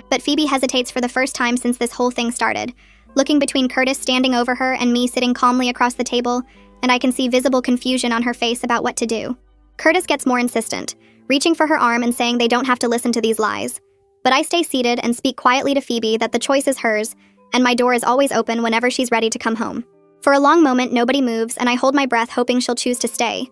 But Phoebe hesitates for the first time since this whole thing started, looking between Curtis standing over her and me sitting calmly across the table, and I can see visible confusion on her face about what to do. Curtis gets more insistent, reaching for her arm and saying they don't have to listen to these lies. But I stay seated and speak quietly to Phoebe that the choice is hers, and my door is always open whenever she's ready to come home. For a long moment, nobody moves, and I hold my breath hoping she'll choose to stay.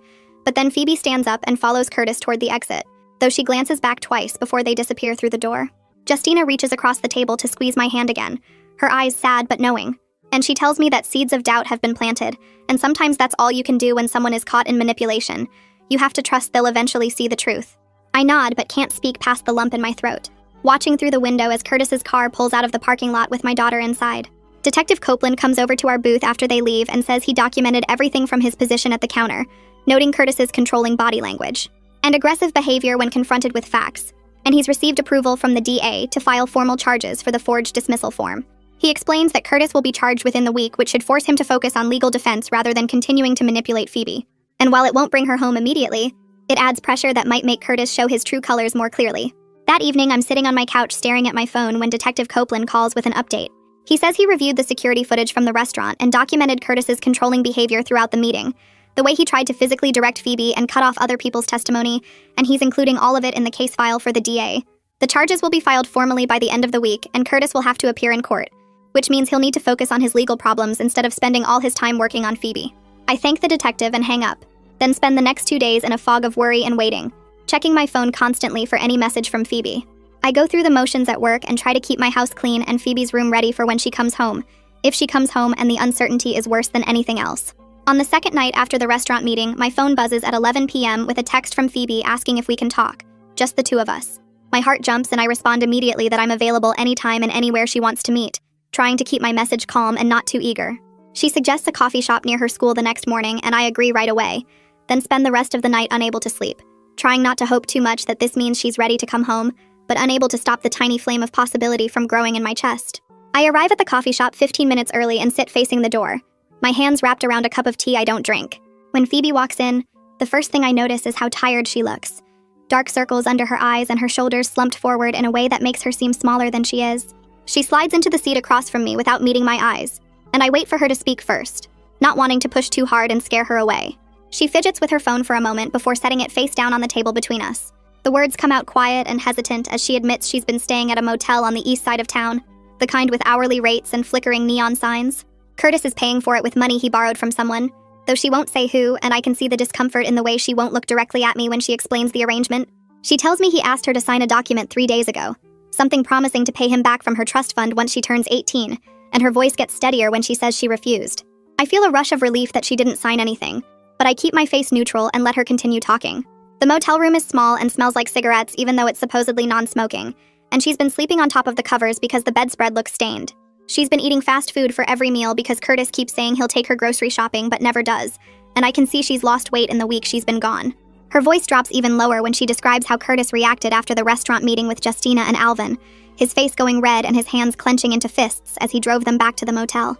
But then Phoebe stands up and follows Curtis toward the exit, though she glances back twice before they disappear through the door. Justina reaches across the table to squeeze my hand again, her eyes sad but knowing, and she tells me that seeds of doubt have been planted, and sometimes that's all you can do when someone is caught in manipulation. You have to trust they'll eventually see the truth. I nod but can't speak past the lump in my throat, watching through the window as Curtis's car pulls out of the parking lot with my daughter inside. Detective Copeland comes over to our booth after they leave and says he documented everything from his position at the counter, noting Curtis's controlling body language and aggressive behavior when confronted with facts, and he's received approval from the DA to file formal charges for the forged dismissal form. He explains that Curtis will be charged within the week, which should force him to focus on legal defense rather than continuing to manipulate Phoebe. And while it won't bring her home immediately, it adds pressure that might make Curtis show his true colors more clearly. That evening, I'm sitting on my couch staring at my phone when Detective Copeland calls with an update. He says he reviewed the security footage from the restaurant and documented Curtis's controlling behavior throughout the meeting, the way he tried to physically direct Phoebe and cut off other people's testimony, and he's including all of it in the case file for the DA. The charges will be filed formally by the end of the week, and Curtis will have to appear in court, which means he'll need to focus on his legal problems instead of spending all his time working on Phoebe. I thank the detective and hang up, then spend the next 2 days in a fog of worry and waiting, checking my phone constantly for any message from Phoebe. I go through the motions at work and try to keep my house clean and Phoebe's room ready for when she comes home, if she comes home and the uncertainty is worse than anything else. On the second night after the restaurant meeting, my phone buzzes at 11 p.m. with a text from Phoebe asking if we can talk, just the two of us. My heart jumps and I respond immediately that I'm available anytime and anywhere she wants to meet, trying to keep my message calm and not too eager. She suggests a coffee shop near her school the next morning, and I agree right away, then spend the rest of the night unable to sleep, trying not to hope too much that this means she's ready to come home, but unable to stop the tiny flame of possibility from growing in my chest. I arrive at the coffee shop 15 minutes early and sit facing the door, my hands wrapped around a cup of tea I don't drink. When Phoebe walks in, the first thing I notice is how tired she looks. Dark circles under her eyes and her shoulders slumped forward in a way that makes her seem smaller than she is. She slides into the seat across from me without meeting my eyes, and I wait for her to speak first, not wanting to push too hard and scare her away. She fidgets with her phone for a moment before setting it face down on the table between us. The words come out quiet and hesitant as she admits she's been staying at a motel on the east side of town, the kind with hourly rates and flickering neon signs. Curtis is paying for it with money he borrowed from someone, though she won't say who, and I can see the discomfort in the way she won't look directly at me when she explains the arrangement. She tells me he asked her to sign a document 3 days ago, something promising to pay him back from her trust fund once she turns 18, and her voice gets steadier when she says she refused. I feel a rush of relief that she didn't sign anything, but I keep my face neutral and let her continue talking. The motel room is small and smells like cigarettes even though it's supposedly non-smoking, and she's been sleeping on top of the covers because the bedspread looks stained. She's been eating fast food for every meal because Curtis keeps saying he'll take her grocery shopping but never does, and I can see she's lost weight in the week she's been gone. Her voice drops even lower when she describes how Curtis reacted after the restaurant meeting with Justina and Alvin, his face going red and his hands clenching into fists as he drove them back to the motel.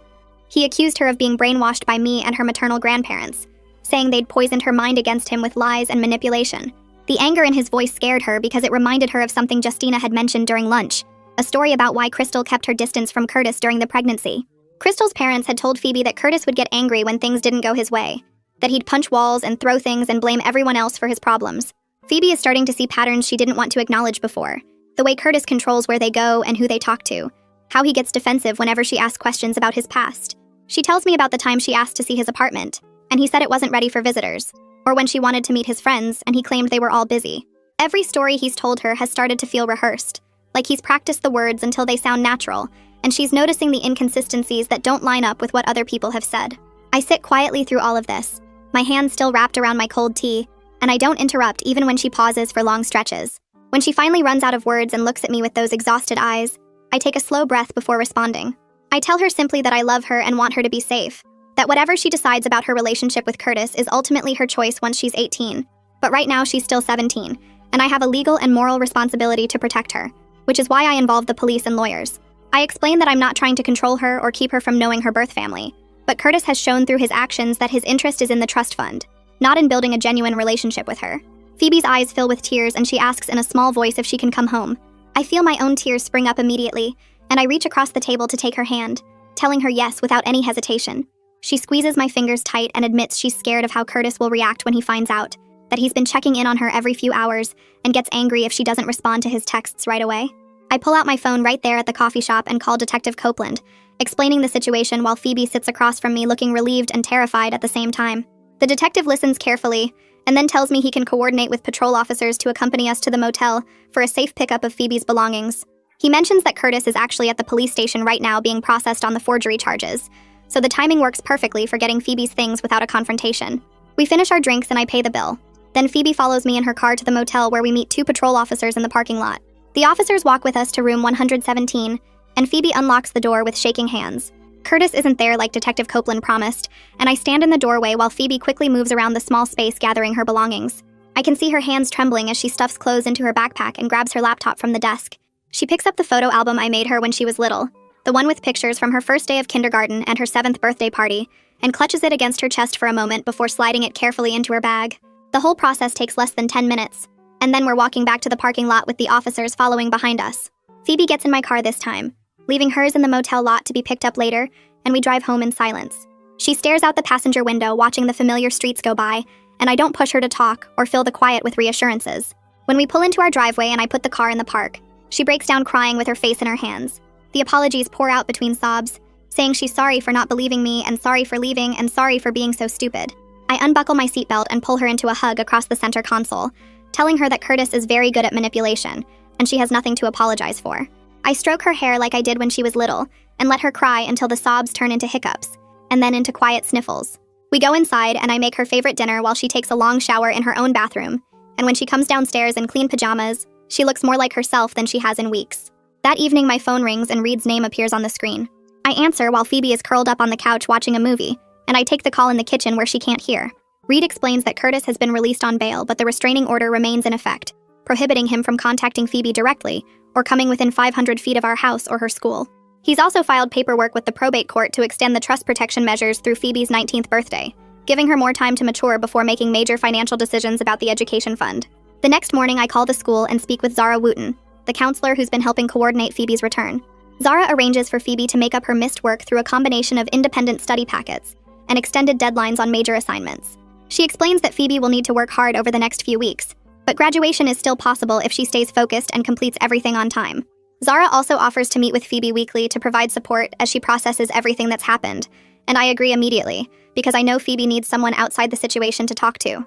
He accused her of being brainwashed by me and her maternal grandparents, saying they'd poisoned her mind against him with lies and manipulation. The anger in his voice scared her because it reminded her of something Justina had mentioned during lunch, a story about why Crystal kept her distance from Curtis during the pregnancy. Crystal's parents had told Phoebe that Curtis would get angry when things didn't go his way, that he'd punch walls and throw things and blame everyone else for his problems. Phoebe is starting to see patterns she didn't want to acknowledge before, the way Curtis controls where they go and who they talk to, how he gets defensive whenever she asks questions about his past. She tells me about the time she asked to see his apartment, and he said it wasn't ready for visitors, or when she wanted to meet his friends and he claimed they were all busy. Every story he's told her has started to feel rehearsed, like he's practiced the words until they sound natural, and she's noticing the inconsistencies that don't line up with what other people have said. I sit quietly through all of this, my hands still wrapped around my cold tea, and I don't interrupt even when she pauses for long stretches. When she finally runs out of words and looks at me with those exhausted eyes, I take a slow breath before responding. I tell her simply that I love her and want her to be safe, that whatever she decides about her relationship with Curtis is ultimately her choice once she's 18. But right now she's still 17, and I have a legal and moral responsibility to protect her, which is why I involved the police and lawyers. I explain that I'm not trying to control her or keep her from knowing her birth family, but Curtis has shown through his actions that his interest is in the trust fund, not in building a genuine relationship with her. Phoebe's eyes fill with tears and she asks in a small voice if she can come home. I feel my own tears spring up immediately, and I reach across the table to take her hand, telling her yes without any hesitation. She squeezes my fingers tight and admits she's scared of how Curtis will react when he finds out, that he's been checking in on her every few hours and gets angry if she doesn't respond to his texts right away. I pull out my phone right there at the coffee shop and call Detective Copeland, explaining the situation while Phoebe sits across from me looking relieved and terrified at the same time. The detective listens carefully and then tells me he can coordinate with patrol officers to accompany us to the motel for a safe pickup of Phoebe's belongings. He mentions that Curtis is actually at the police station right now being processed on the forgery charges, so the timing works perfectly for getting Phoebe's things without a confrontation. We finish our drinks and I pay the bill. Then Phoebe follows me in her car to the motel where we meet 2 patrol officers in the parking lot. The officers walk with us to room 117, and Phoebe unlocks the door with shaking hands. Curtis isn't there like Detective Copeland promised, and I stand in the doorway while Phoebe quickly moves around the small space gathering her belongings. I can see her hands trembling as she stuffs clothes into her backpack and grabs her laptop from the desk. She picks up the photo album I made her when she was little, the one with pictures from her first day of kindergarten and her 7th birthday party, and clutches it against her chest for a moment before sliding it carefully into her bag. The whole process takes less than 10 minutes, and then we're walking back to the parking lot with the officers following behind us. Phoebe gets in my car this time, leaving hers in the motel lot to be picked up later, and we drive home in silence. She stares out the passenger window watching the familiar streets go by, and I don't push her to talk or fill the quiet with reassurances. When we pull into our driveway and I put the car in the park, she breaks down crying with her face in her hands. The apologies pour out between sobs, saying she's sorry for not believing me and sorry for leaving and sorry for being so stupid. I unbuckle my seatbelt and pull her into a hug across the center console, telling her that Curtis is very good at manipulation, and she has nothing to apologize for. I stroke her hair like I did when she was little, and let her cry until the sobs turn into hiccups, and then into quiet sniffles. We go inside and I make her favorite dinner while she takes a long shower in her own bathroom, and when she comes downstairs in clean pajamas, she looks more like herself than she has in weeks. That evening my phone rings and Reed's name appears on the screen. I answer while Phoebe is curled up on the couch watching a movie, and I take the call in the kitchen where she can't hear. Reed explains that Curtis has been released on bail, but the restraining order remains in effect, prohibiting him from contacting Phoebe directly or coming within 500 feet of our house or her school. He's also filed paperwork with the probate court to extend the trust protection measures through Phoebe's 19th birthday, giving her more time to mature before making major financial decisions about the education fund. The next morning, I call the school and speak with Zara Wooten, the counselor who's been helping coordinate Phoebe's return. Zara arranges for Phoebe to make up her missed work through a combination of independent study packets and extended deadlines on major assignments. She explains that Phoebe will need to work hard over the next few weeks, but graduation is still possible if she stays focused and completes everything on time. Zara also offers to meet with Phoebe weekly to provide support as she processes everything that's happened, and I agree immediately, because I know Phoebe needs someone outside the situation to talk to.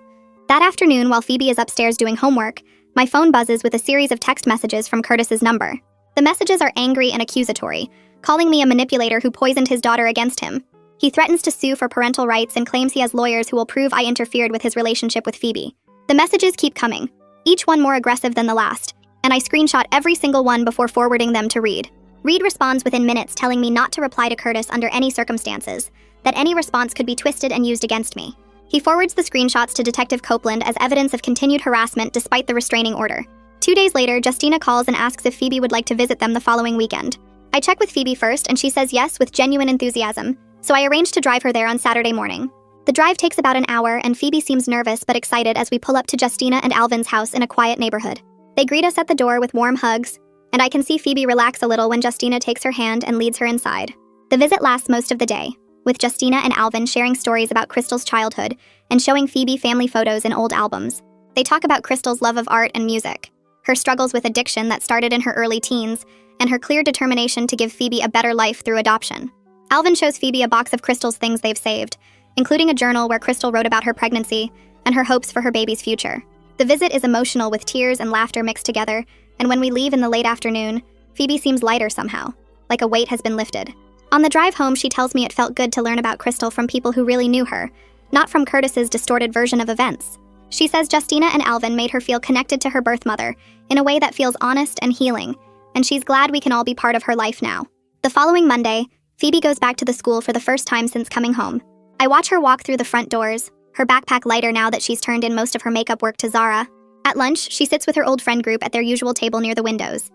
That afternoon, while Phoebe is upstairs doing homework, my phone buzzes with a series of text messages from Curtis's number. The messages are angry and accusatory, calling me a manipulator who poisoned his daughter against him. He threatens to sue for parental rights and claims he has lawyers who will prove I interfered with his relationship with Phoebe. The messages keep coming, each one more aggressive than the last, and I screenshot every single one before forwarding them to Reed. Reed responds within minutes telling me not to reply to Curtis under any circumstances, that any response could be twisted and used against me. He forwards the screenshots to Detective Copeland as evidence of continued harassment despite the restraining order. 2 days later, Justina calls and asks if Phoebe would like to visit them the following weekend. I check with Phoebe first and she says yes with genuine enthusiasm, so I arrange to drive her there on Saturday morning. The drive takes about an hour and Phoebe seems nervous but excited as we pull up to Justina and Alvin's house in a quiet neighborhood. They greet us at the door with warm hugs, and I can see Phoebe relax a little when Justina takes her hand and leads her inside. The visit lasts most of the day, with Justina and Alvin sharing stories about Crystal's childhood and showing Phoebe family photos in old albums. They talk about Crystal's love of art and music, her struggles with addiction that started in her early teens, and her clear determination to give Phoebe a better life through adoption. Alvin shows Phoebe a box of Crystal's things they've saved, including a journal where Crystal wrote about her pregnancy and her hopes for her baby's future. The visit is emotional with tears and laughter mixed together and when we leave in the late afternoon, Phoebe seems lighter somehow, like a weight has been lifted. On the drive home, she tells me it felt good to learn about Crystal from people who really knew her, not from Curtis's distorted version of events. She says Justina and Alvin made her feel connected to her birth mother in a way that feels honest and healing, and she's glad we can all be part of her life now. The following Monday, Phoebe goes back to the school for the first time since coming home. I watch her walk through the front doors, her backpack lighter now that she's turned in most of her makeup work to Zara. At lunch, she sits with her old friend group at their usual table near the windows.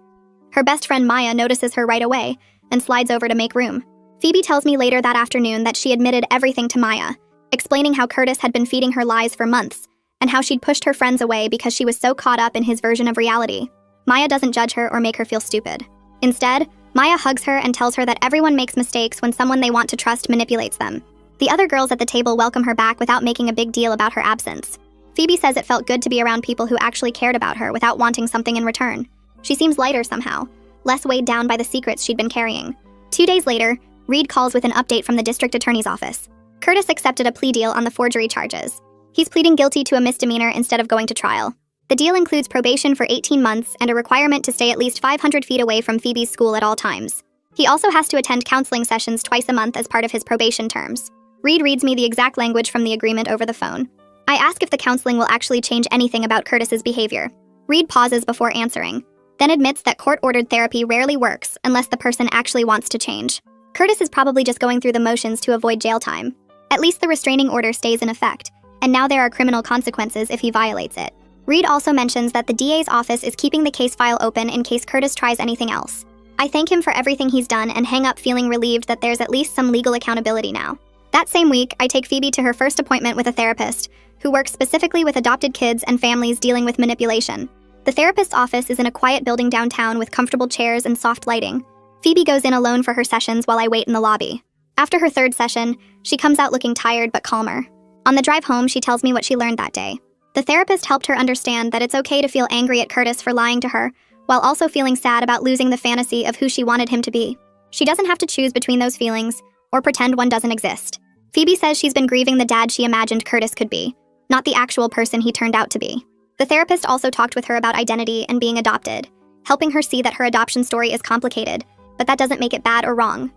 Her best friend Maya notices her right away and slides over to make room. Phoebe tells me later that afternoon that she admitted everything to Maya, explaining how Curtis had been feeding her lies for months, and how she'd pushed her friends away because she was so caught up in his version of reality. Maya doesn't judge her or make her feel stupid. Instead, Maya hugs her and tells her that everyone makes mistakes when someone they want to trust manipulates them. The other girls at the table welcome her back without making a big deal about her absence. Phoebe says it felt good to be around people who actually cared about her without wanting something in return. She seems lighter somehow, less weighed down by the secrets she'd been carrying. 2 days later, Reed calls with an update from the district attorney's office. Curtis accepted a plea deal on the forgery charges. He's pleading guilty to a misdemeanor instead of going to trial. The deal includes probation for 18 months and a requirement to stay at least 500 feet away from Phoebe's school at all times. He also has to attend counseling sessions twice a month as part of his probation terms. Reed reads me the exact language from the agreement over the phone. I ask if the counseling will actually change anything about Curtis's behavior. Reed pauses before answering, then admits that court-ordered therapy rarely works unless the person actually wants to change. Curtis is probably just going through the motions to avoid jail time. At least the restraining order stays in effect, and now there are criminal consequences if he violates it. Reed also mentions that the DA's office is keeping the case file open in case Curtis tries anything else. I thank him for everything he's done and hang up feeling relieved that there's at least some legal accountability now. That same week, I take Phoebe to her first appointment with a therapist, who works specifically with adopted kids and families dealing with manipulation. The therapist's office is in a quiet building downtown with comfortable chairs and soft lighting. Phoebe goes in alone for her sessions while I wait in the lobby. After her third session, she comes out looking tired but calmer. On the drive home, she tells me what she learned that day. The therapist helped her understand that it's okay to feel angry at Curtis for lying to her, while also feeling sad about losing the fantasy of who she wanted him to be. She doesn't have to choose between those feelings, or pretend one doesn't exist. Phoebe says she's been grieving the dad she imagined Curtis could be, not the actual person he turned out to be. The therapist also talked with her about identity and being adopted, helping her see that her adoption story is complicated, but that doesn't make it bad or wrong.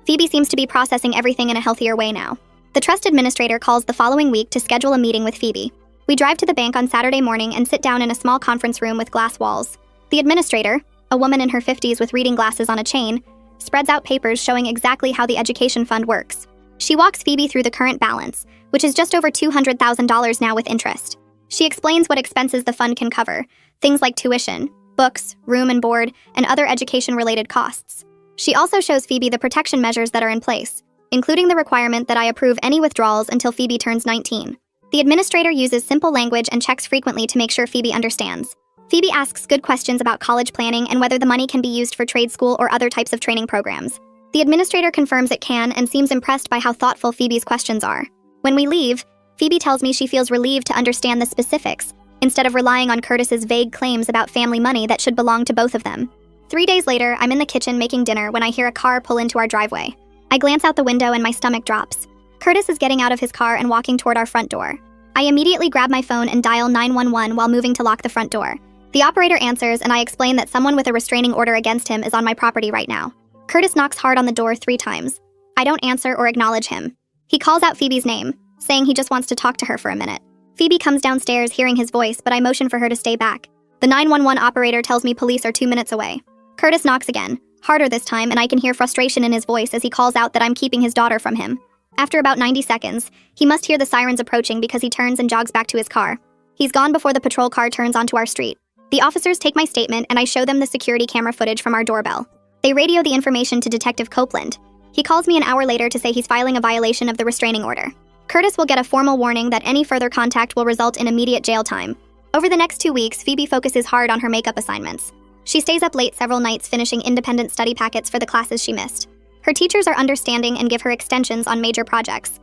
Phoebe seems to be processing everything in a healthier way now. The trust administrator calls the following week to schedule a meeting with Phoebe. We drive to the bank on Saturday morning and sit down in a small conference room with glass walls. The administrator, a woman in her 50s with reading glasses on a chain, spreads out papers showing exactly how the education fund works. She walks Phoebe through the current balance, which is just over $200,000 now with interest. She explains what expenses the fund can cover, things like tuition, books, room and board, and other education-related costs. She also shows Phoebe the protection measures that are in place, including the requirement that I approve any withdrawals until Phoebe turns 19. The administrator uses simple language and checks frequently to make sure Phoebe understands. Phoebe asks good questions about college planning and whether the money can be used for trade school or other types of training programs. The administrator confirms it can and seems impressed by how thoughtful Phoebe's questions are. When we leave, Phoebe tells me she feels relieved to understand the specifics, instead of relying on Curtis's vague claims about family money that should belong to both of them. 3 days later, I'm in the kitchen making dinner when I hear a car pull into our driveway. I glance out the window and my stomach drops. Curtis is getting out of his car and walking toward our front door. I immediately grab my phone and dial 911 while moving to lock the front door. The operator answers and I explain that someone with a restraining order against him is on my property right now. Curtis knocks hard on the door 3 times. I don't answer or acknowledge him. He calls out Phoebe's name, saying he just wants to talk to her for a minute. Phoebe comes downstairs hearing his voice, but I motion for her to stay back. The 911 operator tells me police are 2 minutes away. Curtis knocks again, harder this time, and I can hear frustration in his voice as he calls out that I'm keeping his daughter from him. After about 90 seconds, he must hear the sirens approaching because he turns and jogs back to his car. He's gone before the patrol car turns onto our street. The officers take my statement and I show them the security camera footage from our doorbell. They radio the information to Detective Copeland. He calls me an hour later to say he's filing a violation of the restraining order. Curtis will get a formal warning that any further contact will result in immediate jail time. Over the next 2 weeks, Phoebe focuses hard on her makeup assignments. She stays up late several nights finishing independent study packets for the classes she missed. Her teachers are understanding and give her extensions on major projects.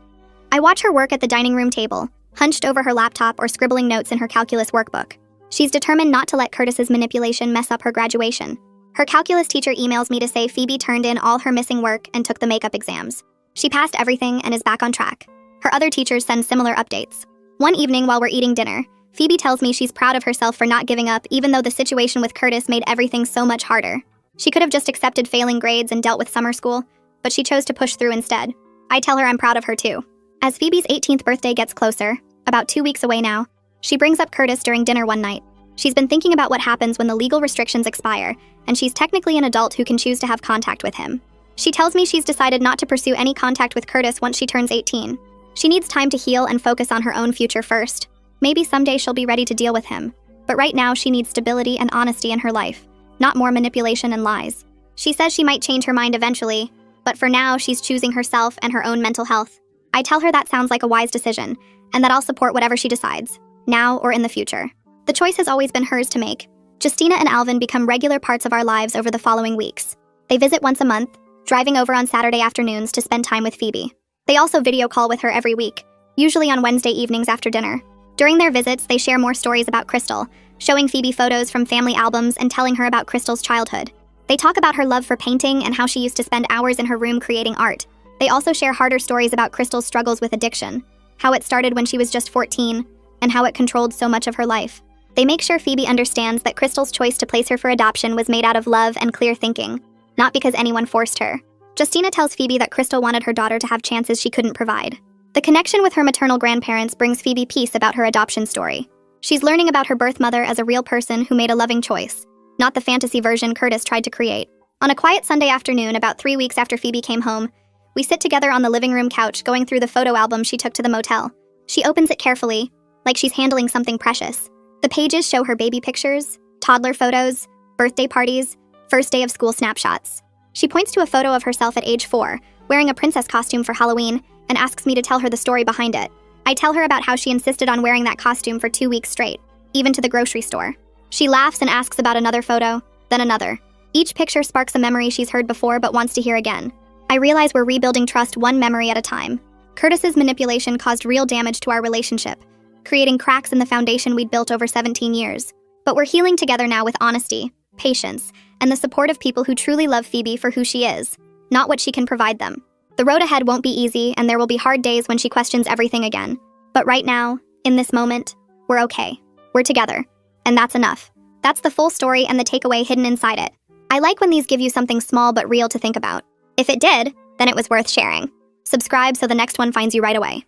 I watch her work at the dining room table, hunched over her laptop or scribbling notes in her calculus workbook. She's determined not to let Curtis's manipulation mess up her graduation. Her calculus teacher emails me to say Phoebe turned in all her missing work and took the makeup exams. She passed everything and is back on track. Her other teachers send similar updates. One evening while we're eating dinner, Phoebe tells me she's proud of herself for not giving up even though the situation with Curtis made everything so much harder. She could have just accepted failing grades and dealt with summer school, but she chose to push through instead. I tell her I'm proud of her too. As Phoebe's 18th birthday gets closer, about 2 weeks away now, she brings up Curtis during dinner one night. She's been thinking about what happens when the legal restrictions expire, and she's technically an adult who can choose to have contact with him. She tells me she's decided not to pursue any contact with Curtis once she turns 18. She needs time to heal and focus on her own future first. Maybe someday she'll be ready to deal with him, but right now she needs stability and honesty in her life, not more manipulation and lies. She says she might change her mind eventually, but for now she's choosing herself and her own mental health. I tell her that sounds like a wise decision, and that I'll support whatever she decides, now or in the future. The choice has always been hers to make. Justina and Alvin become regular parts of our lives over the following weeks. They visit once a month, driving over on Saturday afternoons to spend time with Phoebe. They also video call with her every week, usually on Wednesday evenings after dinner. During their visits, they share more stories about Crystal, showing Phoebe photos from family albums and telling her about Crystal's childhood. They talk about her love for painting and how she used to spend hours in her room creating art. They also share harder stories about Crystal's struggles with addiction, how it started when she was just 14, and how it controlled so much of her life. They make sure Phoebe understands that Crystal's choice to place her for adoption was made out of love and clear thinking, not because anyone forced her. Justina tells Phoebe that Crystal wanted her daughter to have chances she couldn't provide. The connection with her maternal grandparents brings Phoebe peace about her adoption story. She's learning about her birth mother as a real person who made a loving choice, not the fantasy version Curtis tried to create. On a quiet Sunday afternoon, about 3 weeks after Phoebe came home, we sit together on the living room couch going through the photo album she took to the motel. She opens it carefully, like she's handling something precious. The pages show her baby pictures, toddler photos, birthday parties, first day of school snapshots. She points to a photo of herself at age 4, wearing a princess costume for Halloween, and asks me to tell her the story behind it. I tell her about how she insisted on wearing that costume for 2 weeks straight, even to the grocery store. She laughs and asks about another photo, then another. Each picture sparks a memory she's heard before but wants to hear again. I realize we're rebuilding trust one memory at a time. Curtis's manipulation caused real damage to our relationship, creating cracks in the foundation we'd built over 17 years. But we're healing together now with honesty, patience, and the support of people who truly love Phoebe for who she is, not what she can provide them. The road ahead won't be easy, and there will be hard days when she questions everything again. But right now, in this moment, we're okay. We're together. And that's enough. That's the full story and the takeaway hidden inside it. I like when these give you something small but real to think about. If it did, then it was worth sharing. Subscribe so the next one finds you right away.